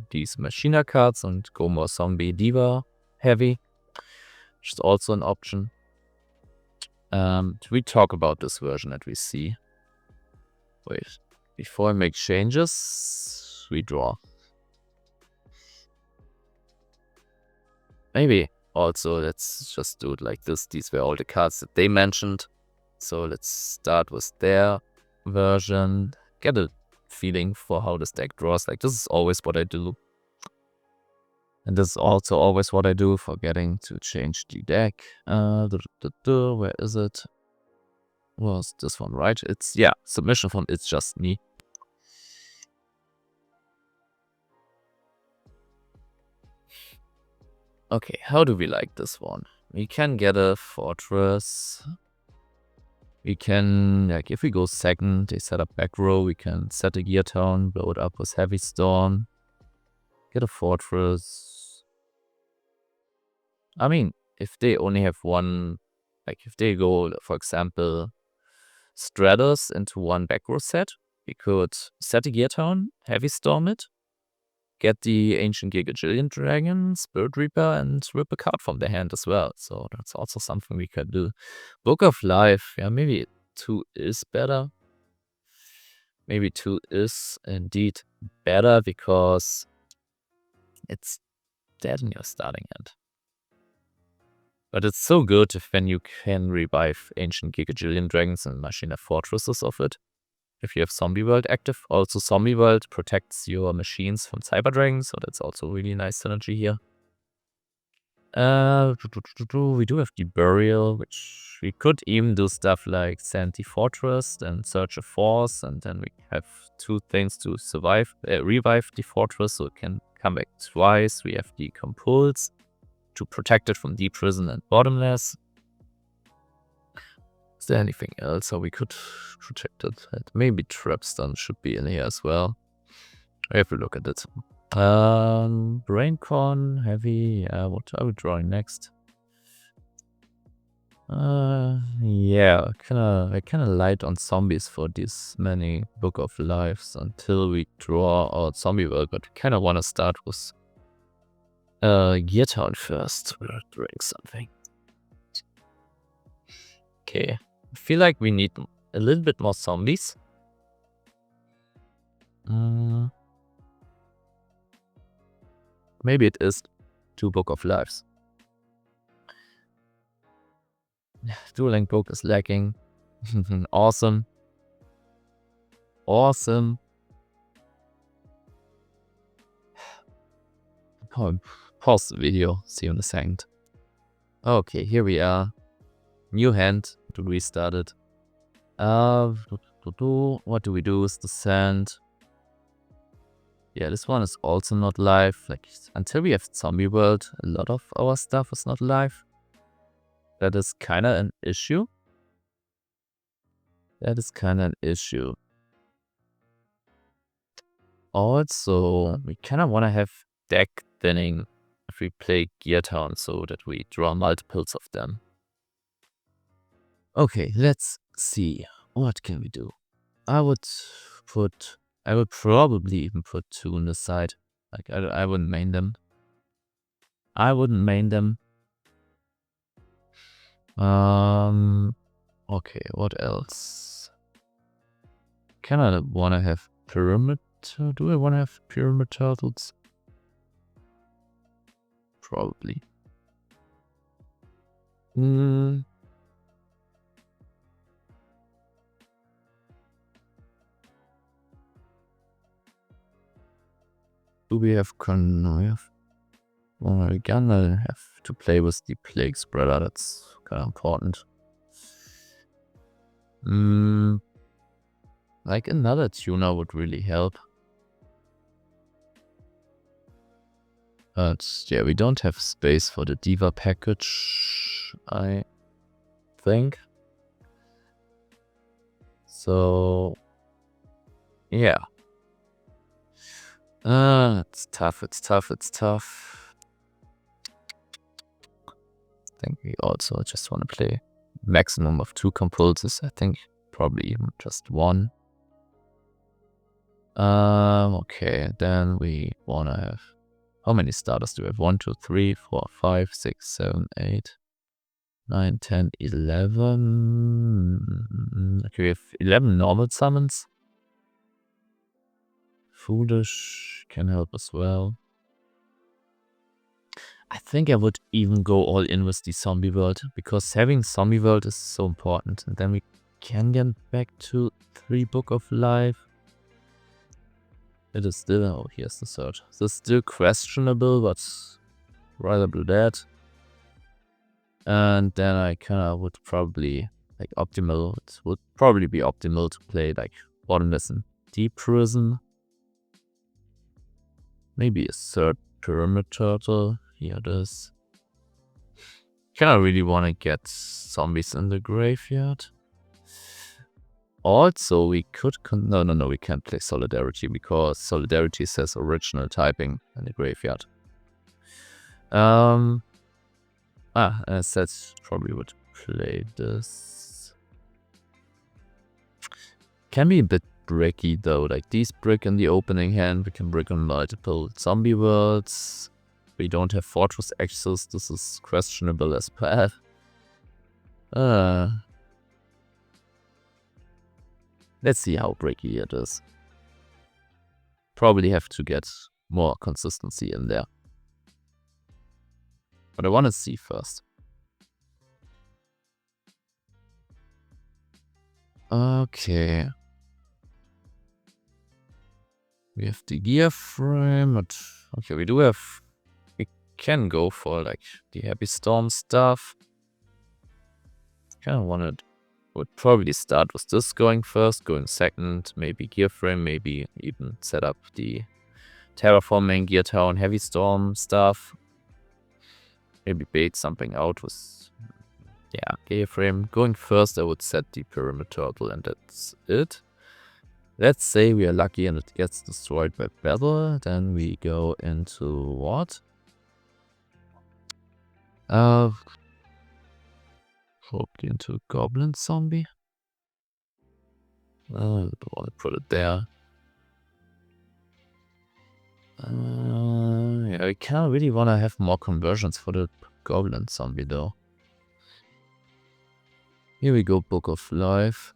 these Machina cards and go more Zombie Diva heavy, which is also an option. We talk about this version that we see. Wait, before I make changes, we draw. Maybe also let's just do it like this. These were all the cards that they mentioned. So let's start with their version. Get a feeling for how this deck draws. Like, this is always what I do. And this is also always what I do, forgetting to change the deck. Where is it? Was this one, right? It's, yeah, submission from It's Just Me. Okay, how do we like this one? We can get a Fortress. We can, like, if we go second, they set up back row, we can set a Gear Town, blow it up with Heavy Storm, get a Fortress. I mean, if they only have 1, like, if they go, for example, Stratus into 1 back row set, we could set a Gear Town, Heavy Storm it, get the Ancient Gigajillion Dragon, Spirit Reaper, and rip a card from their hand as well. So that's also something we could do. Book of Life, yeah, maybe 2 is better. Maybe 2 is indeed better because it's dead in your starting hand. But it's so good if when you can revive Ancient Gigajillion Dragons and Machina Fortresses of it. If you have Zombie World active. Also, Zombie World protects your machines from Cyber Dragons, so that's also really nice synergy here. We do have the Burial, which we could even do stuff like Sandy Fortress and Search a Force, and then we have 2 things to revive the Fortress, so it can come back twice. We have the Compulse to protect it from Deep Prison and Bottomless. Is there anything else how we could protect it? Maybe Trapstun should be in here as well. I have to look at it. Braincon, heavy. What are we drawing next? Yeah, I kinda light on zombies for this many Book of Lives until we draw our zombie world, but we kinda wanna start with Gear Town first. We're doing something. Okay. I feel like we need a little bit more zombies. Maybe it is 2 Book of Lives. Dueling book is lacking. Awesome. Awesome. Pause the video. See you in a second. Okay, here we are. New hand to restart it. What do we do with the sand? Yeah, this one is also not live. Like, until we have Zombie World, a lot of our stuff is not live. That is kind of an issue. Also, we kind of want to have deck thinning if we play Gear Town so that we draw multiples of them. Okay, let's see. What can we do? I would probably even put 2 on the side. Like, I wouldn't main them. Okay, what else? Kinda wanna have pyramid. Do I wanna have pyramid turtles? Probably. Do we have Well, again, I have to play with the Plague Spreader. That's kind of important. Like another tuner would really help. But yeah, we don't have space for the Diva package, I think. So yeah. It's tough. I think we also just want to play maximum of 2 compulses. I think probably even just 1. Okay, then we wanna have, how many starters do we have? 1, 2, 3, 4, 5, 6, 7, 8, 9, 10, 11. Okay, we have 11 normal summons. Foolish can help as well. I think I would even go all in with the zombie world, because having zombie world is so important. And then we can get back to 3 Book of Life. It is still, oh, here's the search. This is still questionable, but rather do that. And then I kind of would probably, like, optimal, it would probably be optimal to play like Bottomless and Deep Prison. Maybe a 3rd Pyramid Turtle. Here it is. Kind of really want to get zombies in the graveyard. Also, we could no, we can't play Solidarity because Solidarity says original typing in the graveyard. As that probably would play this. Can be a bit bricky though, like these brick in the opening hand, we can brick on multiple zombie worlds. We don't have Fortress access, this is questionable as well. Let's see how bricky it is. Probably have to get more consistency in there. But I want to see first. Okay. We have the gear frame, but okay, we can go for like the Happy Storm stuff. Would probably start with this going first, going second, maybe gear frame, maybe even set up the terraforming Gear Town Heavy Storm stuff. Maybe bait something out with, yeah, gear frame. Going first, I would set the Pyramid Turtle, and that's it. Let's say we are lucky and it gets destroyed by battle. Then we go into what? Probably into Goblin Zombie. I want to put it there. Yeah, we kind of really want to have more conversions for the Goblin Zombie though. Here we go, Book of Life.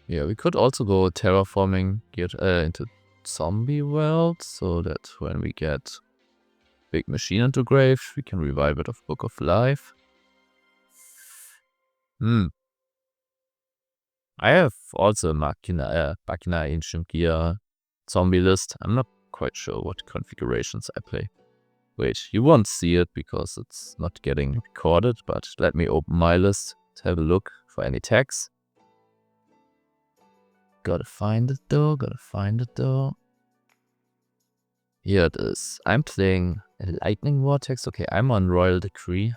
Yeah, we could also go terraforming into Zombie World, so that when we get Big Machine into grave, we can revive it of Book of Life. I have also a Machina Ancient Gear zombie list. I'm not quite sure what configurations I play. Wait, you won't see it because it's not getting recorded, but let me open my list to have a look for any tags. Gotta find it though. Here it is. I'm playing a Lightning Vortex. Okay, I'm on Royal Decree.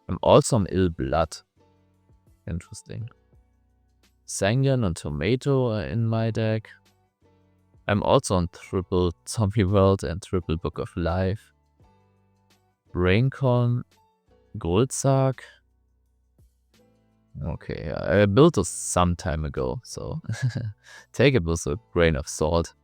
I'm also on Ill Blood. Interesting. Sanguine and Tomato are in my deck. I'm also on triple Zombie World and triple Book of Life. Braincon, Goldsark. Okay, I built this some time ago, so take it with a grain of salt.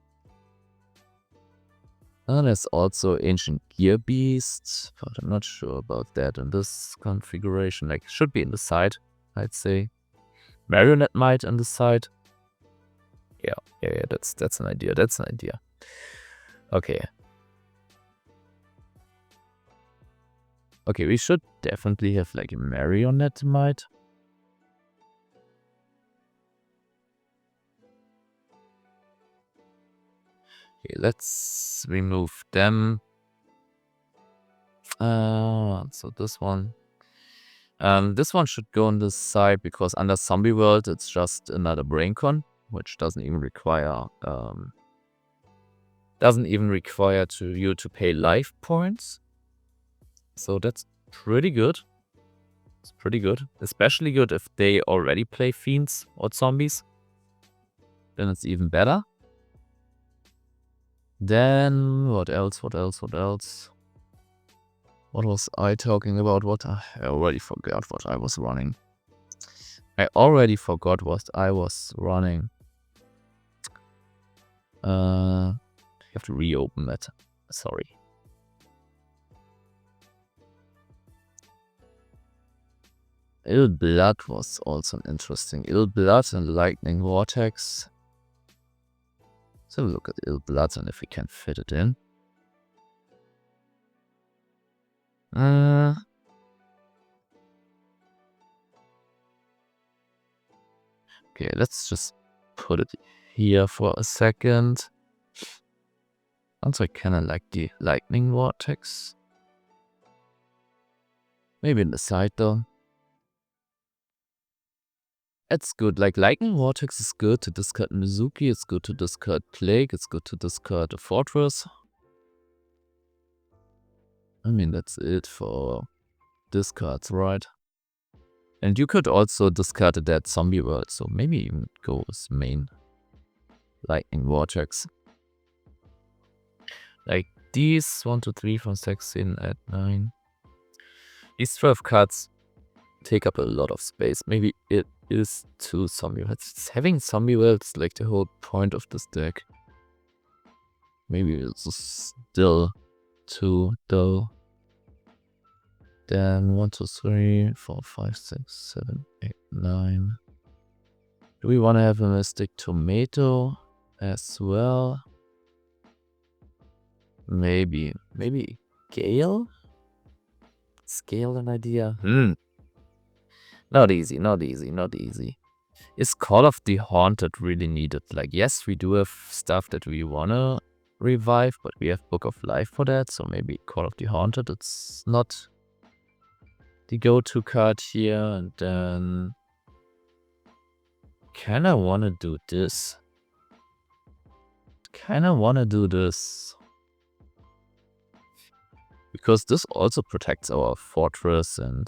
And there's also Ancient Gear Beast, but I'm not sure about that in this configuration. Like, should be in the side, I'd say. Marionette Might on the side. Yeah, that's an idea. Okay. Okay, we should definitely have like a Marionette Might. Okay, let's remove them. So this one. This one should go on this side because under Zombie World it's just another Braincon, which doesn't even require you to pay life points. So that's pretty good. It's pretty good. Especially good if they already play Fiends or Zombies. Then it's even better. Then what else? What was I talking about? I already forgot what I was running. You have to reopen it. Sorry. Ill Blood was also interesting. Ill Blood and Lightning Vortex. So look at Ill Blood and if we can fit it in. Okay, let's just put it here for a second. Also, I kinda like the Lightning Vortex. Maybe in the side though. It's good. Like, Lightning Vortex is good to discard Mizuki, it's good to discard Plague, it's good to discard a Fortress. I mean, that's it for discards, right? And you could also discard a dead Zombie World, so maybe even go with main Lightning Vortex. Like these 1, 2, 3, 4, 6, 7, 8, 9. These 12 cards take up a lot of space. Maybe it is 2 Zombie Worlds. Having Zombie Worlds like the whole point of this deck. Maybe it's still 2 though. Then 1, 2, 3, 4, 5, 6, 7, 8, 9. Do we want to have a Mystic Tomato as well? Maybe Gale? Scale an idea? Not easy. Is Call of the Haunted really needed? Like, yes, we do have stuff that we wanna revive, but we have Book of Life for that, so maybe Call of the Haunted, it's not the go-to card here. And then kinda wanna do this. Because this also protects our Fortress and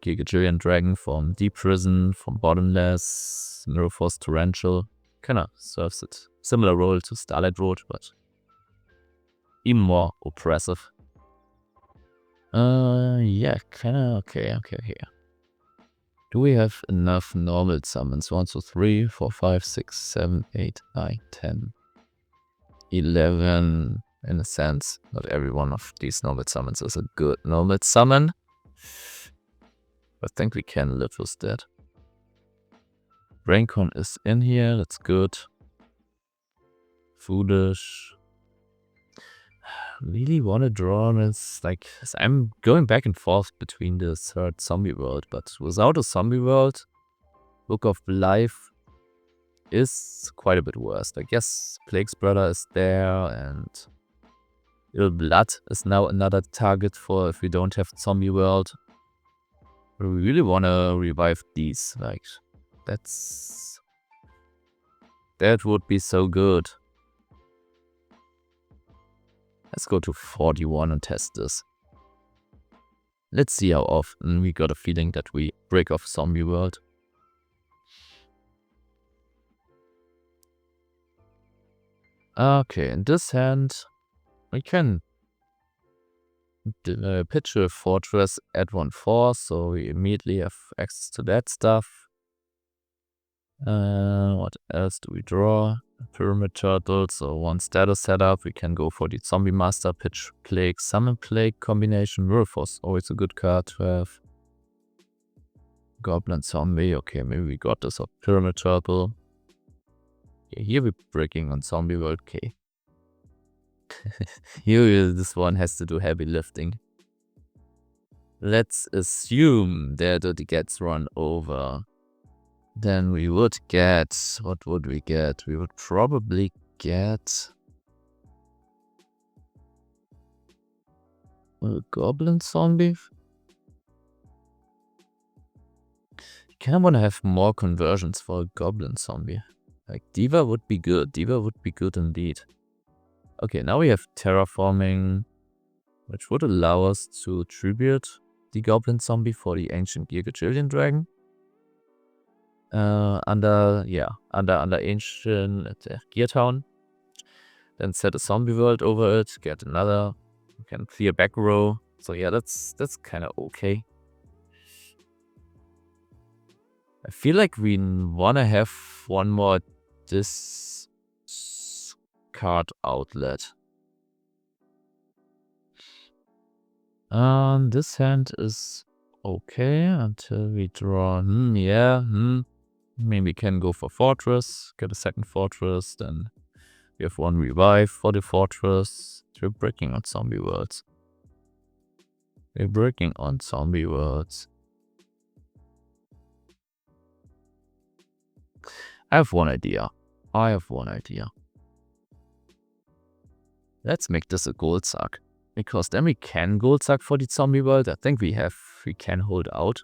Gigajillion Dragon from Deep Prison, from Bottomless, Mirror Force Torrential. kinda serves it. Similar role to Starlight Road, but even more oppressive. Yeah, kinda okay. Do we have enough normal summons? 1, 2, 3, 4, 5, 6, 7, 8, 9, 10, 11. In a sense, not every one of these normal summons is a good normal summon. I think we can live with that. Braincon is in here, that's good. Foolish. Really want to draw this, like, I'm going back and forth between the third zombie world, but without a zombie world, Book of Life is quite a bit worse. I guess Plague Spreader is there, and Ill Blood is now another target for if we don't have zombie world. But we really want to revive these, like, that would be so good. Let's go to 41 and test this. Let's see how often we got a feeling that we break off zombie world. Okay, in this hand, we can pitch a fortress at 1/4, so we immediately have access to that stuff. What else do we draw? Pyramid Turtle, so one status setup. We can go for the Zombie Master, pitch Plague, Summon Plague combination. Werewolf, always a good card to have. Goblin Zombie, okay, maybe we got this of Pyramid Turtle. Yeah, here we're breaking on Zombie World, okay. Here this one has to do heavy lifting. Let's assume that it gets run over. Then we would get, what would we get? We would probably get a Goblin Zombie. Kinda wanna have more conversions for a Goblin Zombie. Like Diva would be good. Diva would be good indeed. Okay, now we have Terraforming, which would allow us to tribute the Goblin Zombie for the Ancient Gear Gajillion Dragon. Under Ancient Gear Town. Then set a zombie world over it, get another. We can clear back row. So yeah, that's kind of okay. I feel like we wanna have one more this card outlet. This hand is okay until we draw. Maybe we can go for Fortress, get a second Fortress, then we have one revive for the Fortress. We're breaking on zombie worlds. I have one idea. Let's make this a gold suck. Because then we can gold suck for the zombie world. I think we can hold out.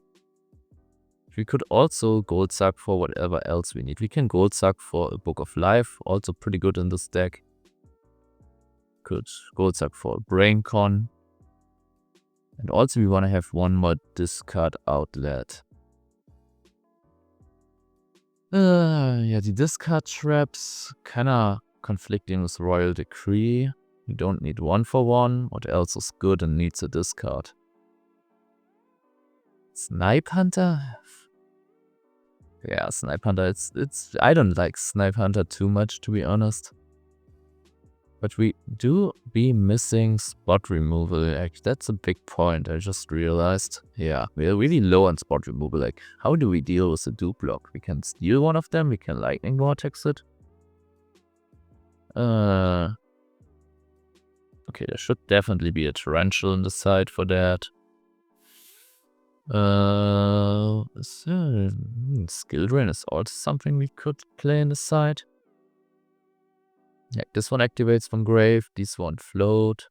We could also gold suck for whatever else we need. We can gold suck for a Book of Life, also pretty good in this deck. Could gold suck for a Braincon. And also we want to have one more discard outlet. Yeah, the discard traps kinda conflicting with Royal Decree. We don't need 1/1. What else is good and needs a discard? Snipe Hunter? Yeah, Snipe Hunter, it's I don't like Snipe Hunter too much, to be honest. But we do be missing spot removal. Like, that's a big point, I just realized. Yeah, we're really low on spot removal. Like, how do we deal with the dupe block? We can steal one of them, we can lightning vortex it. Okay, there should definitely be a Torrential in the side for that. Skill Drain is also something we could play in the side. Yeah, this one activates from grave, this one float.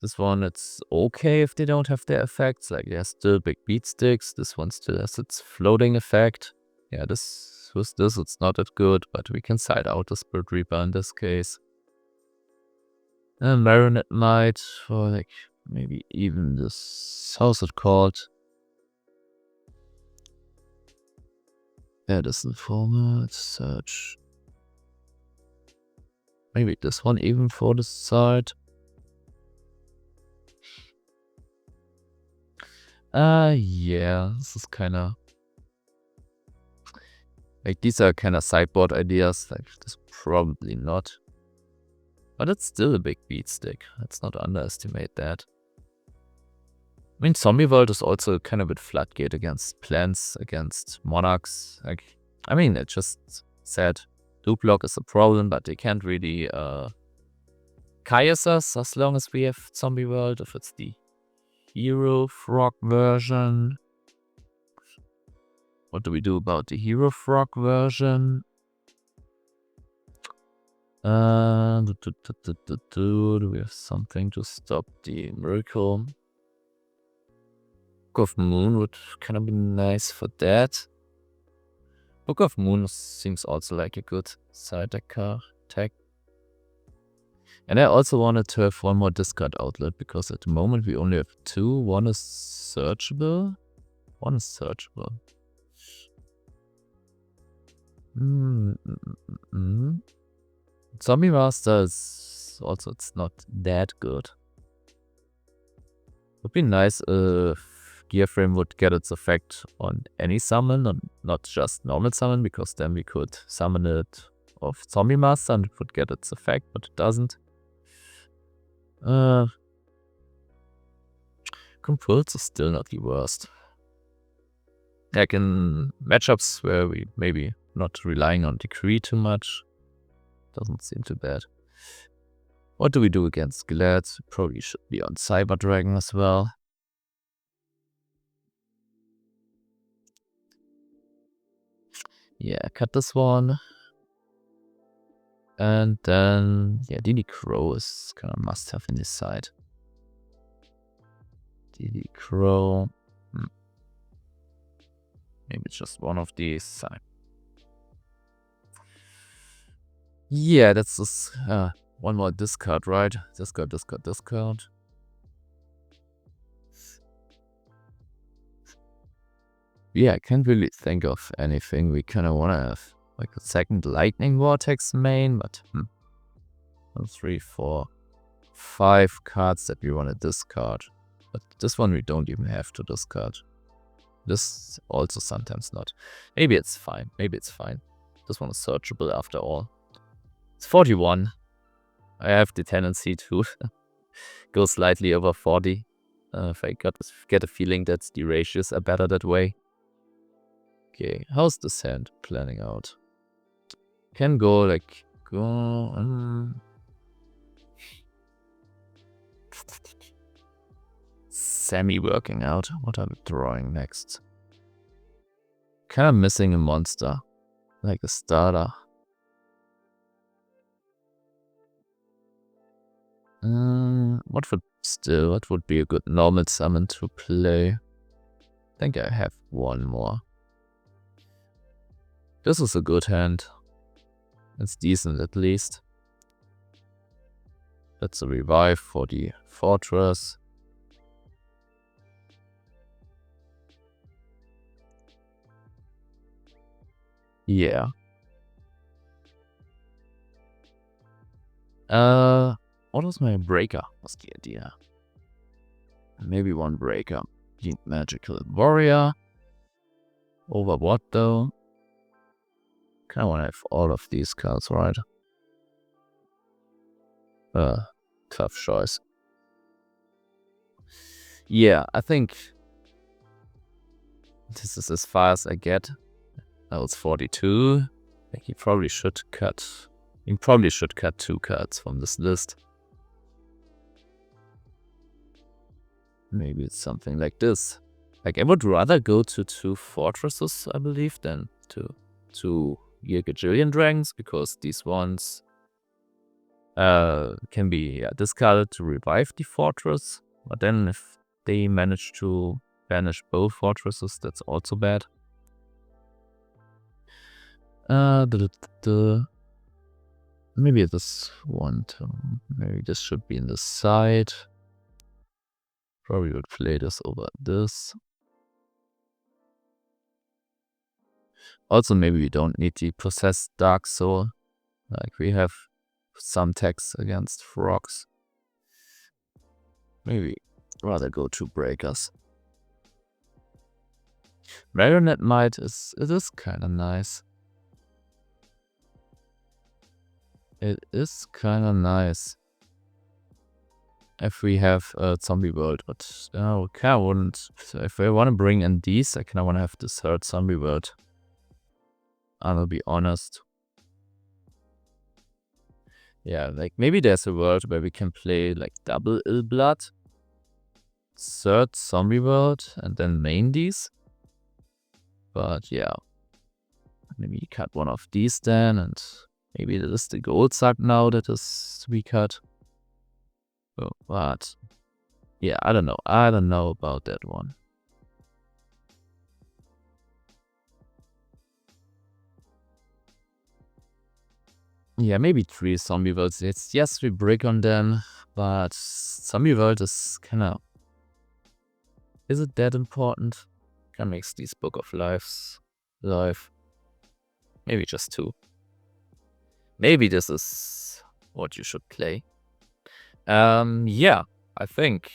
This one, it's okay if they don't have their effects, like they're still big beat sticks. This one still has its floating effect. Yeah, with this it's not that good, but we can side out the Spirit Reaper in this case. Marionette Might for like maybe even this, how's it called? Edison Format, search. Maybe this one even for the side. Yeah, this is kinda... Like, these are kinda sideboard ideas, like, this probably not. But it's still a big beat stick, let's not underestimate that. I mean, Zombie World is also kind of a floodgate against plants, against monarchs. Like, I mean, it just said Duplock is a problem, but they can't really Caius us as long as we have Zombie World, if it's the Hero Frog version. What do we do about the Hero Frog version? Do we have something to stop the miracle? Book of Moon would kind of be nice for that. Book of Moon seems also like a good side deck card tag. And I also wanted to have one more discard outlet, because at the moment we only have two. One is searchable. Zombie Master is also, it's not that good. Would be nice if Gearframe would get its effect on any summon and not just normal summon, because then we could summon it of Zombie Master and it would get its effect, but it doesn't. Compulse is still not the worst. Like in matchups where we maybe not relying on Decree too much, doesn't seem too bad. What do we do against Skeletts? Probably should be on Cyber Dragon as well. Yeah, cut this one. And then, yeah, DD Crow is kind of must have in this side. DD Crow. Maybe just one of these. Yeah, that's this. One more discard, right? Discard. Yeah, I can't really think of anything we kind of want to have. Like a second Lightning Vortex main, but 1, 3, 4, 5 cards that we want to discard. But this one we don't even have to discard. This also sometimes not. Maybe it's fine. This one is searchable after all. It's 41. I have the tendency to go slightly over 40. If I get a feeling that the ratios are better that way. Okay, how's this hand planning out? Can go like semi-working out. What are we drawing next? Kind of missing a monster, like a starter. What would be a good normal summon to play? I think I have one more. This is a good hand. It's decent at least. That's a revive for the fortress. Yeah. What was my breaker? What's the idea? Maybe one breaker. The Magical Warrior. Over what though? Kinda wanna have all of these cards, right? Tough choice. Yeah, I think this is as far as I get. That was 42. I think he probably should cut 2 cards from this list. Maybe it's something like this. Like, I would rather go to 2 fortresses, I believe, than to 2 Gajillion Dragons, because these ones can be discarded to revive the fortress. But then if they manage to banish both fortresses, that's also bad. Maybe this one too. Maybe this should be in the side. Probably would play this over this. Also, maybe we don't need the Possessed Dark Soul. Like, we have some attacks against frogs. Maybe rather go to Breakers. Marionette Might is kind of nice. It is kind of nice. If we have a zombie world, but okay, I wouldn't. If I want to bring in these, I kind of want to have this third zombie world. I'll be honest. Yeah, like maybe there's a world where we can play like double Ill Blood, third zombie world, and then main these. But yeah, maybe cut one of these then, and maybe that is the gold sack now that is to be cut. Oh, but yeah, I don't know. I don't know about that one. Yeah, maybe 3 zombie worlds. Yes, we break on them, but zombie world is kind of... Is it that important? Can make these Book of Lives live. Maybe just 2. Maybe this is what you should play. Yeah, I think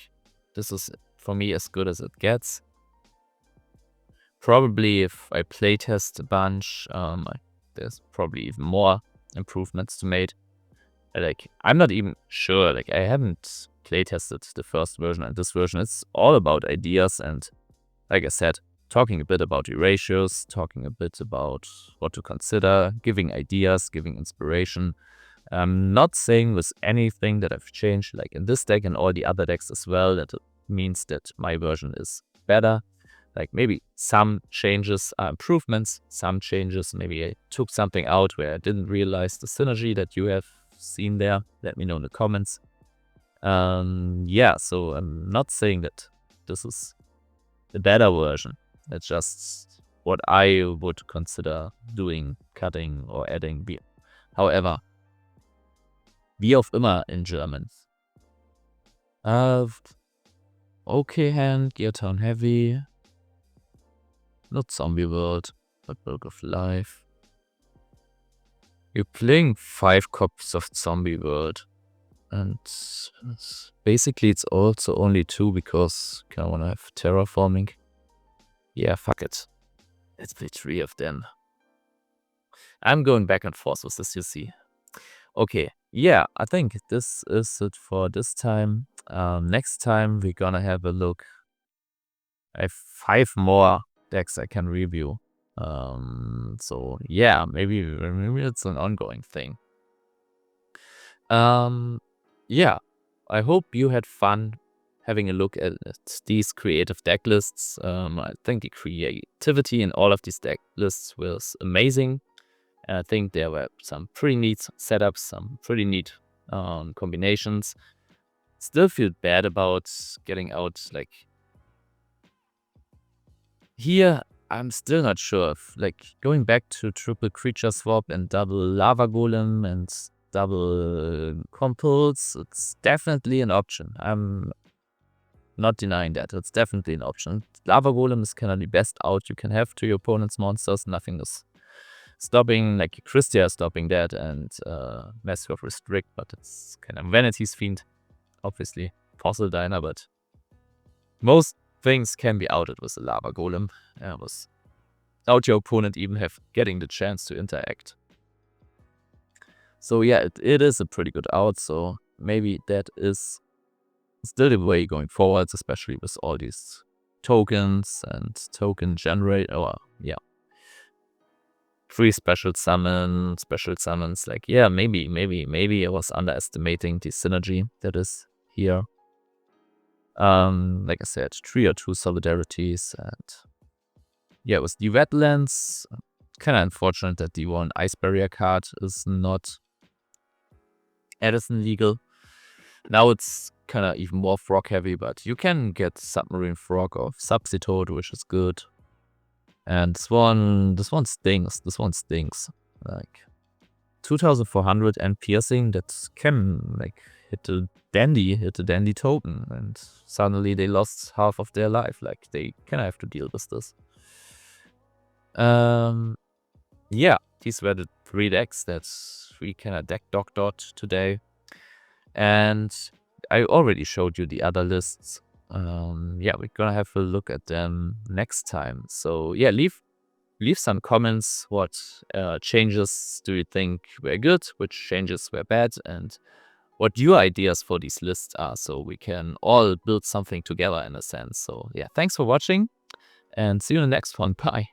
this is for me as good as it gets. Probably if I playtest a bunch, there's probably even more improvements to made. Like, I'm not even sure. Like, I haven't playtested the first version and this version. It's all about ideas and, like I said, talking a bit about the ratios, talking a bit about what to consider, giving ideas, giving inspiration. I'm not saying with anything that I've changed, like in this deck and all the other decks as well, that it means that my version is better. Like, maybe some changes are improvements, some changes, maybe I took something out where I didn't realize the synergy that you have seen there. Let me know in the comments. Yeah, so I'm not saying that this is the better version. It's just what I would consider doing, cutting or adding. However, wie auch immer in German. Okay hand, Geotown Heavy. Not Zombie World, but Book of Life. You're playing 5 copies of Zombie World. And basically it's also only 2 because I kind of want to have terraforming. Yeah, fuck it. Let's play 3 of them. I'm going back and forth with this, you see. Okay, yeah, I think this is it for this time. Next time we're gonna have a look. I have 5 more decks I can review. So yeah, maybe it's an ongoing thing. Yeah, I hope you had fun having a look at these creative deck lists. I think the creativity in all of these deck lists was amazing. And I think there were some pretty neat setups, some pretty neat combinations. Still feel bad about getting out, like, here I'm still not sure if, like, going back to triple creature swap and double lava golem and double compulse, it's definitely an option. I'm not denying that. It's definitely an option. Lava golem is kind of the best out you can have to your opponent's monsters. Nothing is stopping, like Christia is stopping that, and Master of Restrict, but it's kind of Vanity's Fiend, obviously. Fossil Diner, but most things can be outed with the Lava Golem. Without your opponent even getting the chance to interact. So yeah, it is a pretty good out, so maybe that is still the way going forwards, especially with all these tokens and token generate, or yeah. 3 special summons, like, yeah, maybe I was underestimating the synergy that is here. Like I said, 3 or 2 solidarities, and yeah, with the Wetlands, kind of unfortunate that the one Ice Barrier card is not Edison legal. Now it's kind of even more frog heavy, but you can get Submarine Frog or Substitute, which is good. And this one stings. Like 2,400 and piercing, that can like hit a dandy token, and suddenly they lost half of their life. Like, they kind of have to deal with this. yeah, these were the 3 decks that we kind of deck doctored today. And I already showed you the other lists. Yeah, we're gonna have a look at them next time. So yeah, leave some comments. What changes do you think were good? Which changes were bad? And what your ideas for these lists are, so we can all build something together in a sense. So yeah, thanks for watching and see you in the next one. Bye.